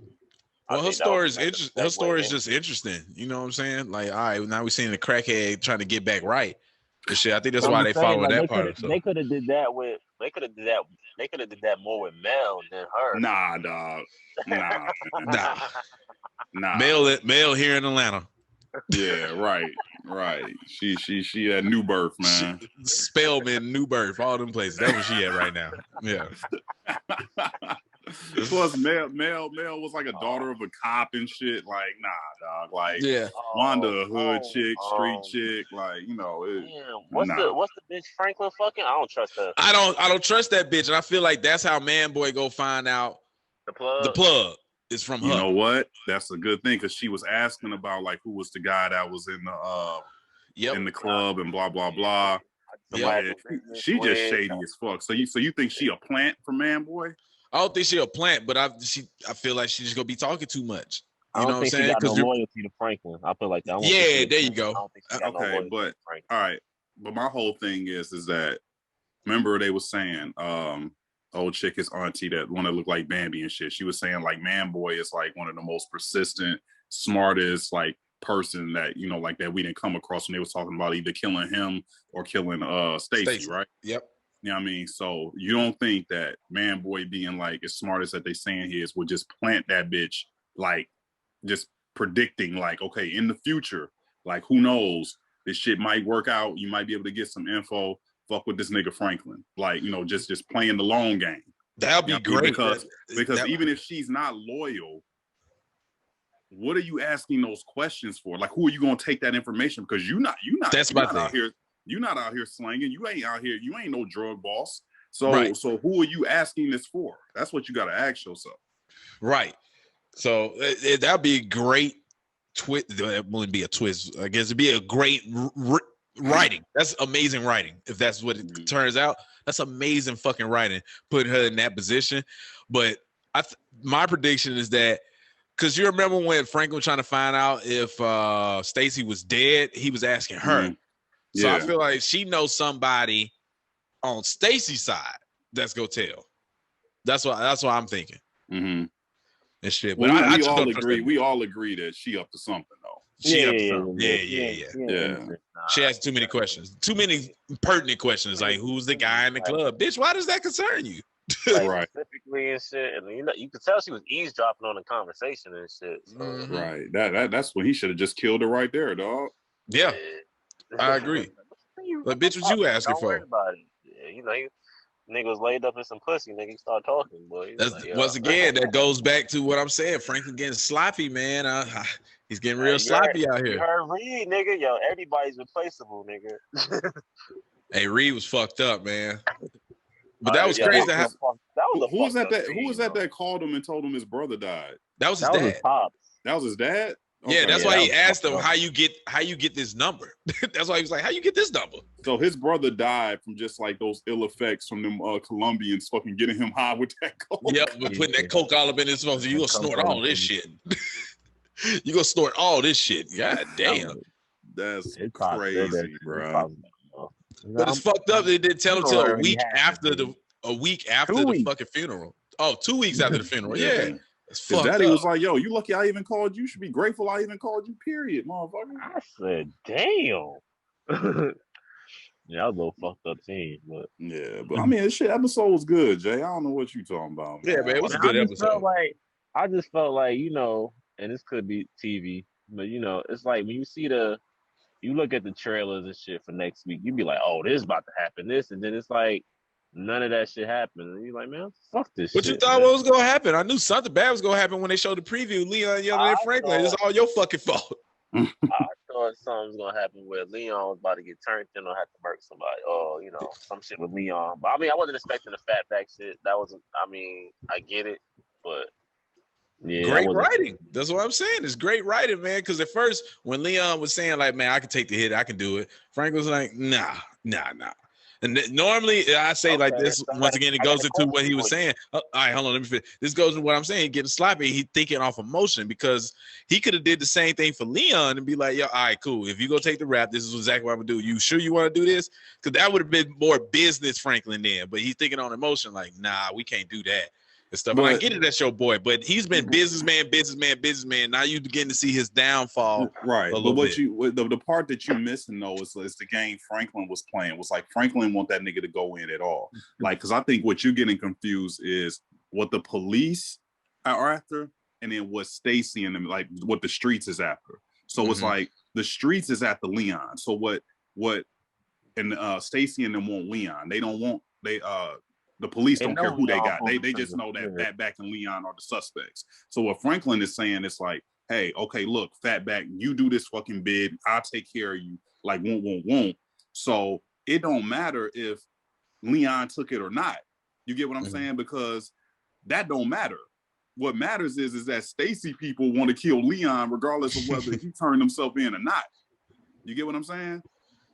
Well, her story is interesting. Her story is just interesting. You know what I'm saying? Like, all right, now we're seeing the crackhead trying to get back right. And shit, I think that's why they followed that part. They could have did that with. They could have did that. They could have did that more with Mel than her. Nah, dog. Nah. Mel here in Atlanta. Yeah, right. She had New Birth, man. Spelman, New Birth, all them places. That's where she at right now. Yeah. Plus, Mel was like a daughter of a cop and shit. Like, nah, dog. Like, Wanda, a hood chick, street chick. Like, you know. What's the bitch Franklin fucking? I don't trust her. I don't trust that bitch, and I feel like that's how Man Boy go find out the plug is from her. You know what? That's a good thing because she was asking about like who was the guy that was in the in the club and blah blah blah. Yeah, she just shady as fuck. So you think she a plant for Man Boy? I don't think she a plant, but I feel like she's just gonna be talking too much. You know what I'm saying? She got no loyalty to Franklin. I feel like that. Yeah, there you go. Okay, but all right. But my whole thing is that remember they was saying old chick is auntie that want to look like Bambi and shit. She was saying like Man Boy is like one of the most persistent, smartest like person that you know like that we didn't come across when they was talking about either killing him or killing Stacy, right? Yep. You know what I mean? So you don't think that Man Boy being like as smart as that they saying he is would just plant that bitch like just predicting like, okay, in the future, like who knows, this shit might work out. You might be able to get some info. Fuck with this nigga Franklin. Like, you know, just playing the long game. That'd be great. Because even if she's not loyal, what are you asking those questions for? Like, who are you gonna take that information? Because you're not that's my thing. Out here. You're not out here slanging. You ain't out here. You ain't no drug boss. So who are you asking this for? That's what you got to ask yourself. Right. So that'd be a great twist. It wouldn't be a twist. I guess it'd be a great writing. That's amazing writing. If that's what it turns out, that's amazing fucking writing. Putting her in that position. But my prediction is that because you remember when Franklin was trying to find out if Stacy was dead, he was asking her. Mm-hmm. So I feel like she knows somebody on Stacy's side that's gonna tell. That's what I'm thinking. Mm-hmm. And shit. But we all agree that she up to something though. She up to something. Yeah. She asks too many questions. Too many pertinent questions. Like, who's the guy in the club? Bitch, why does that concern you? Right. Specifically and shit. And you could tell she was eavesdropping on the conversation and shit. So. Mm-hmm. Right. That's when he should have just killed her right there, dog. Yeah. I agree. But bitch, what you asking for? About it. Yeah, you know, nigga was laid up in some pussy. Nigga, he started talking, boy. Once again, that goes back to what I'm saying. Franklin getting sloppy, man. He's getting real sloppy out here. You heard Reed, nigga. Yo, everybody's replaceable, nigga. Hey, Reed was fucked up, man. But that was crazy. Who was that that called him and told him his brother died? That was his dad. That was his dad? Okay. Yeah, that's why he asked him how you get this number. That's why he was like, how you get this number? So his brother died from just like those ill effects from them Colombians fucking getting him high with that coke. Yep, putting that coke all up in his phone. So you gonna snort all this shit. You gonna snort all this shit. God damn. That's crazy, bro. But it's fucked up. They didn't tell him till a week after the fucking funeral. Oh, 2 weeks after the funeral. Yeah. His daddy was like, yo, you lucky I even called you. You should be grateful I even called you, period, motherfucker. I said, damn. Yeah, I was a little fucked up team, but I mean, this shit episode was good, Jay. I don't know what you talking about. Man. Yeah, man, it was a good episode. I just felt like, you know, and this could be TV, but you know, it's like when you look at the trailers and shit for next week, you be like, oh, this is about to happen, this, and then it's like none of that shit happened. And you're like, man, fuck this shit. What you thought was gonna happen? I knew something bad was gonna happen when they showed the preview. Leon yelling at Franklin. It's all your fucking fault. I thought something was gonna happen where Leon was about to get turned in or have to murk somebody. Or, you know, some shit with Leon. But I mean, I wasn't expecting the fatback shit. That wasn't, I mean, I get it, but yeah. Great writing. That's what I'm saying. It's great writing, man. Because at first, when Leon was saying, like, man, I can take the hit, I can do it, Frank was like, nah. And normally I say like this, once again, it goes into what he was saying. All right, hold on, let me finish. This goes into what I'm saying. He getting sloppy. He thinking off emotion because he could have did the same thing for Leon and be like, yo, all right, cool. If you go take the rap, this is exactly what I'm going to do. You sure you want to do this? Because that would have been more business Franklin then. But he's thinking on emotion like, nah, we can't do that. and stuff. I get it, that's your boy, but he's been businessman. Now you begin to see his downfall, right? But the part that you missing though is the game Franklin was playing was like Franklin want that nigga to go in at all, like because I think what you're getting confused is what the police are after, and then what Stacy and them like what the streets is after. So it's like the streets is after Leon. So what and Stacy and them want Leon. They don't want the police don't care who they got. They just know that Fatback and Leon are the suspects. So what Franklin is saying is like, hey, okay, look, Fatback, you do this fucking bid, I'll take care of you. Like won't. So it don't matter if Leon took it or not. You get what I'm saying? Because that don't matter. What matters is that Stacy people want to kill Leon regardless of whether he turned himself in or not. You get what I'm saying?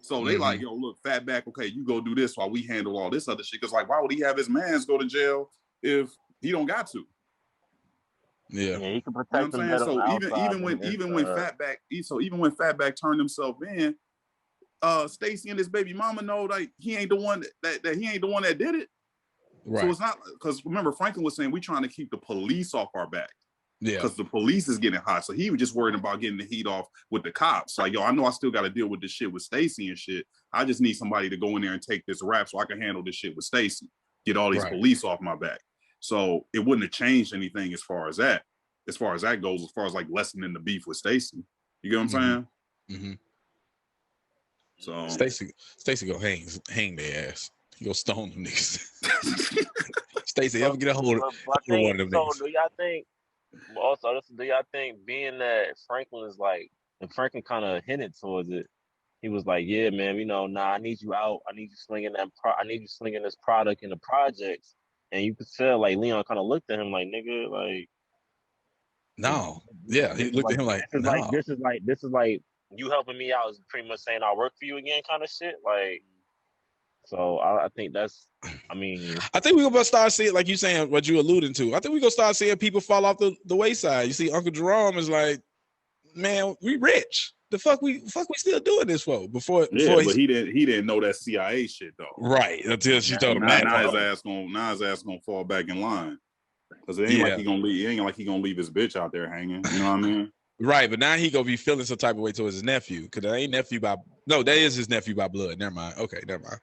So they like, yo, look, Fatback, okay, you go do this while we handle all this other shit. Because like, why would he have his mans go to jail if he don't got to? Yeah, he can protect them. You know so even when Fatback turned himself in, Stacy and his baby mama know like he ain't the one that he ain't the one that did it. Right. So it's not because remember Franklin was saying we trying to keep the police off our back. Yeah, because the police is getting hot. So he was just worried about getting the heat off with the cops. Like, yo, I know I still got to deal with this shit with Stacy and shit. I just need somebody to go in there and take this rap so I can handle this shit with Stacy. Get all these police off my back. So it wouldn't have changed anything as far as that goes, as far as like lessening the beef with Stacy. You get what I'm saying? Mm-hmm. So Stacy go hang their ass. He go stone them niggas. Stacy, ever get a hold of one of them niggas? Do y'all think? Also, do y'all think being that Franklin is like, and Franklin kind of hinted towards it, he was like, yeah, man, I need you out. I need you slinging this product in the projects. And you could tell like Leon kind of looked at him like, nigga, like, no. Yeah, he looked at him like, no. This is like you helping me out is pretty much saying I'll work for you again kind of shit. Like, so I think that's, I think we're gonna start seeing, like you saying, what you alluding to. I think we're gonna start seeing people fall off the wayside. You see, Uncle Jerome is like, man, we rich. The fuck we still doing this for? But he didn't know that CIA shit though. Right, until she told him now his ass gonna fall back in line. Because it ain't like he gonna leave his bitch out there hanging. You know what I mean? Right, but now he gonna be feeling some type of way towards his nephew. Because that ain't nephew by that is his nephew by blood. Never mind. Okay, never mind.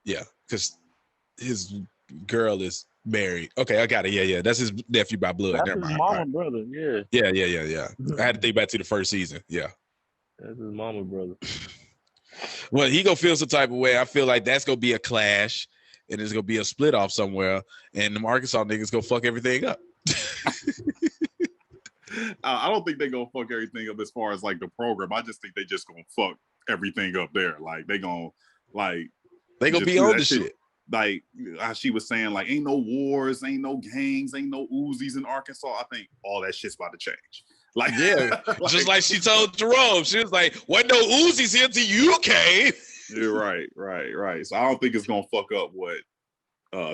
Yeah, because his girl is married. Okay, I got it. Yeah. That's his nephew by blood. That's never his mind. Mama, brother. Yeah. Yeah. I had to think back to the first season. Yeah. That's his mama, brother. Well, he gonna feel some type of way. I feel like that's gonna be a clash, and there's gonna be a split off somewhere, and the Arkansas niggas gonna fuck everything up. I don't think they gonna fuck everything up as far as like the program. I just think they just gonna fuck everything up there. Like they gonna be on the shit. Like how she was saying, like ain't no wars, ain't no gangs, ain't no Uzis in Arkansas. I think all that shit's about to change. Like yeah, just like she told Jerome, she was like, "Wasn't no Uzis here till you came." You're right. So I don't think it's gonna fuck up what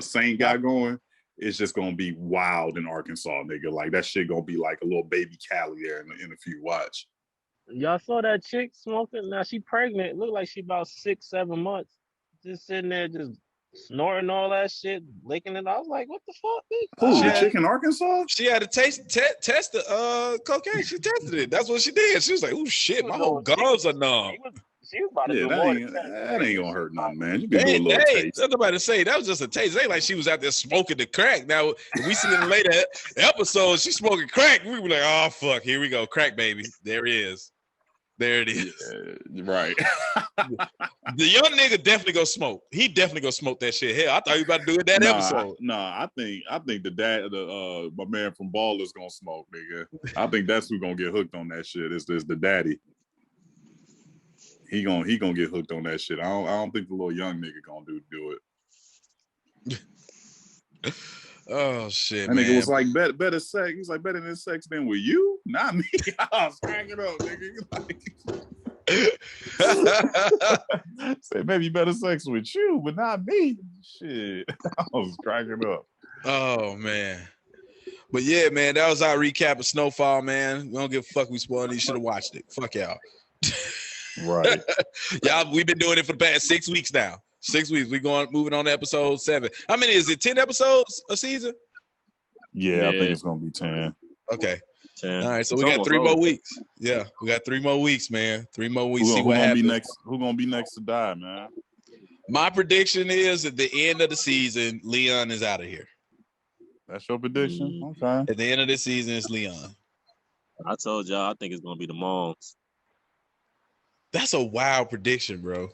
Saint got going. It's just gonna be wild in Arkansas, nigga. Like that shit gonna be like a little baby Cali there in a few watch. Y'all saw that chick smoking? Now she pregnant. Looked like she about 6-7 months. Just sitting there, just snorting all that shit, licking it. I was like, what the fuck, bitch? The chick in Arkansas? She had to test the cocaine. She tested it. That's what she did. She was like, oh shit, my whole gums are numb. She was about to do that ain't gonna hurt nothing, man. You can do a little taste. That's about to say that was just a taste. It ain't like she was out there smoking the crack. Now, if we see in the later episodes, she's smoking crack. We were like, oh fuck, here we go, crack baby. There it is. Right. The young nigga definitely go smoke. He definitely go smoke that shit. Hell, I thought you about to do it that episode. I think my man from Baller's gonna smoke, nigga. I think that's who gonna get hooked on that shit. Is the daddy. He gonna get hooked on that shit. I don't think the little young nigga gonna do it. Oh shit, that nigga was like better sex. He's like better than sex than with you, not me. I was cracking up, nigga. Say maybe better sex with you, but not me. Shit, I was cracking up. Oh man, but yeah, man, that was our recap of Snowfall, man. We don't give a fuck. We spoiled it. You should have watched it. Fuck y'all. Right. Y'all, we've been doing it for the past 6 weeks now. 6 weeks. We're moving on to episode 7. How many is it? 10 episodes a season? Yeah, I think it's gonna be 10. Okay. 10. All right, so we got 3 more weeks. Yeah, we got 3 more weeks, man. 3 more weeks. See what happens. Who gonna be next to die, man? My prediction is at the end of the season, Leon is out of here. That's your prediction? Okay. At the end of the season, it's Leon. I told y'all, I think it's gonna be the moms. That's a wild prediction, bro.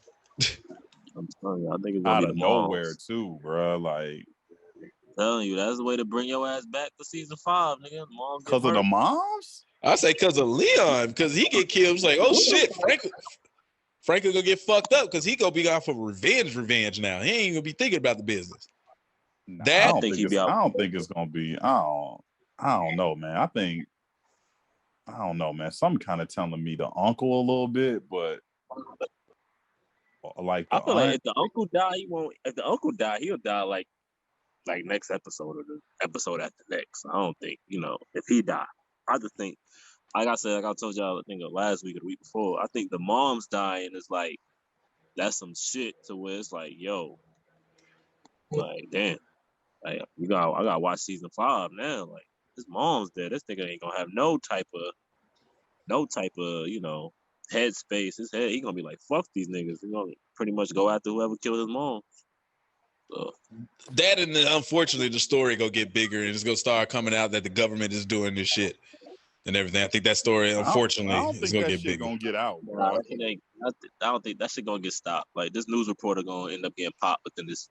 I'm telling you, I think it's gonna be the nowhere too, bro. Like, telling you, that's the way to bring your ass back to season 5, nigga. Because of the moms? I say because of Leon, because he get killed. It's like, oh shit, Franklin gonna get fucked up because he gonna be out for revenge now. He ain't gonna be thinking about the business. No, I don't think it's gonna be. I don't know, man. I don't know, man. Some kind of telling me the uncle a little bit, but like I feel like if the uncle die, he won't. If the uncle die, he'll die like next episode or the episode after next. I don't think, if he die. I just think, like I said, like I told y'all, I think last week or the week before, I think the mom's dying is like, that's some shit to where it's like, yo, like, damn. Like, I gotta watch season 5 now. Like, his mom's dead. This nigga ain't gonna have no type of, headspace. His head, he gonna be like, fuck these niggas. He gonna pretty much go after whoever killed his mom. So. That and unfortunately, the story gonna get bigger and it's gonna start coming out that the government is doing this shit and everything. I think that story, unfortunately, is gonna get bigger. Gonna get out. I don't think that shit gonna get stopped. Like, this news reporter gonna end up getting popped within this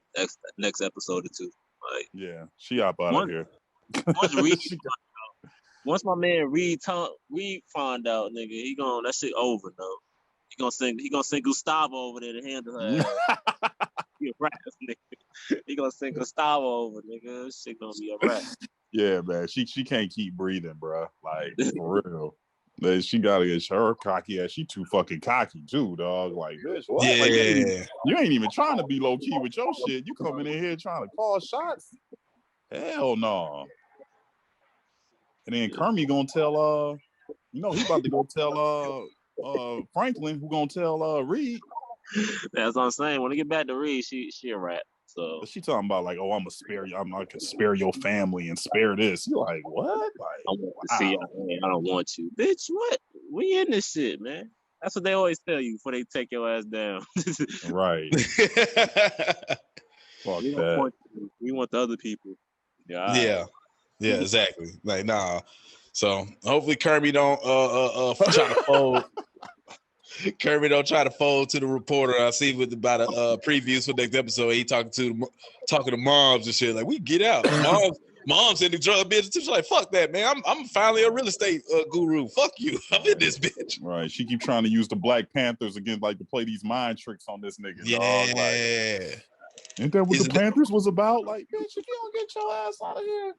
next episode or two. Like, yeah, she out of here. Once my man Reed find out, nigga, that shit over, though. He gonna send Gustavo over there to handle her. He a rap, nigga. He gonna send Gustavo over, nigga. This shit gonna be a rap. Yeah, man. She can't keep breathing, bro. Like, for real. She gotta get her cocky ass. She too fucking cocky too, dog. Like, bitch, what? Yeah. Like, you ain't even trying to be low key with your shit. You coming in here trying to call shots? Hell no. And then Kermit gonna tell he about to go tell Franklin, who gonna tell Reed. That's what I'm saying. When I get back to Reed, she a rat. So she talking about like, oh, I'm gonna spare you. I can spare your family and spare this. You like what? Like, I want to see. I don't want you, bitch. What? We in this shit, man. That's what they always tell you before they take your ass down. Right. Fuck we that. We want the other people. Yeah, exactly. Like, nah. So hopefully Kermit don't try to fold. Kermit don't try to fold to the reporter. I see about previews for next episode. He talking to moms and shit. Like, we get out. Mom's in the drug business. She's like, fuck that, man. I'm finally a real estate guru. Fuck you. I'm in this bitch. Right. She keep trying to use the Black Panthers again, like to play these mind tricks on this nigga. Yeah. Dog. Like, ain't that what the Panthers was about? Like, bitch, if you don't get your ass out of here.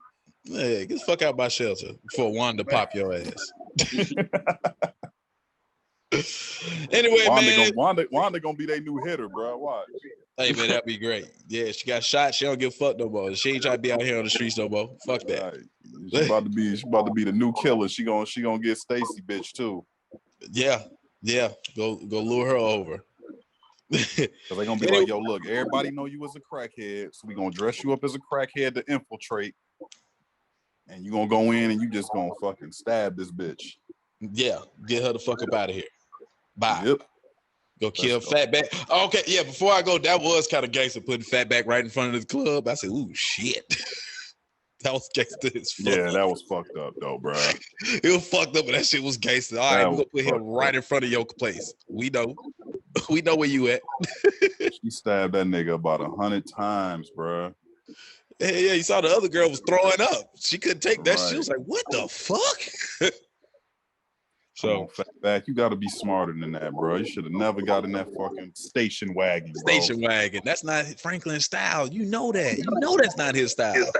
Yeah, get the fuck out my shelter before Wanda pop your ass. Anyway, Wanda gonna be their new hitter, bro. Watch. Hey, man, that'd be great. Yeah, she got shot. She don't give a fuck no more. She ain't trying to be out here on the streets no more. Fuck that. Right. She about to be the new killer. She gonna get Stacy, bitch, too. Yeah. Go lure her over. Cause they gonna be like, yo, look, everybody know you as a crackhead, so we gonna dress you up as a crackhead to infiltrate, and you gonna go in and you just gonna fucking stab this bitch. Yeah, get her the fuck up out of here. Bye. Yep. Go kill Fatback. Okay, yeah, before I go, that was kind of gangster putting Fatback right in front of the club. I said, ooh, shit. That was gangster as fuck. Yeah, that was fucked up, though, bro. It was fucked up, but that shit was gangster. All right, we're going to put him right in front of your place. We know. We know where you at. She stabbed that nigga about 100 times, bro. Yeah, you saw the other girl was throwing up. She couldn't take that. Right. She was like, what the fuck? So, Fatback, you got to be smarter than that, bro. You should have never got in that fucking station wagon, bro. Station wagon. That's not Franklin's style. You know that. You know that's not his style.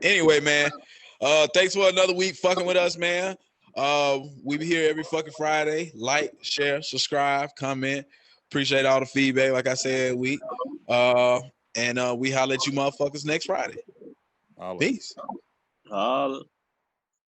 Anyway, man, thanks for another week fucking with us, man. We be here every fucking Friday. Like, share, subscribe, comment. Appreciate all the feedback, like I said, week. And we holler at you motherfuckers next Friday. Peace.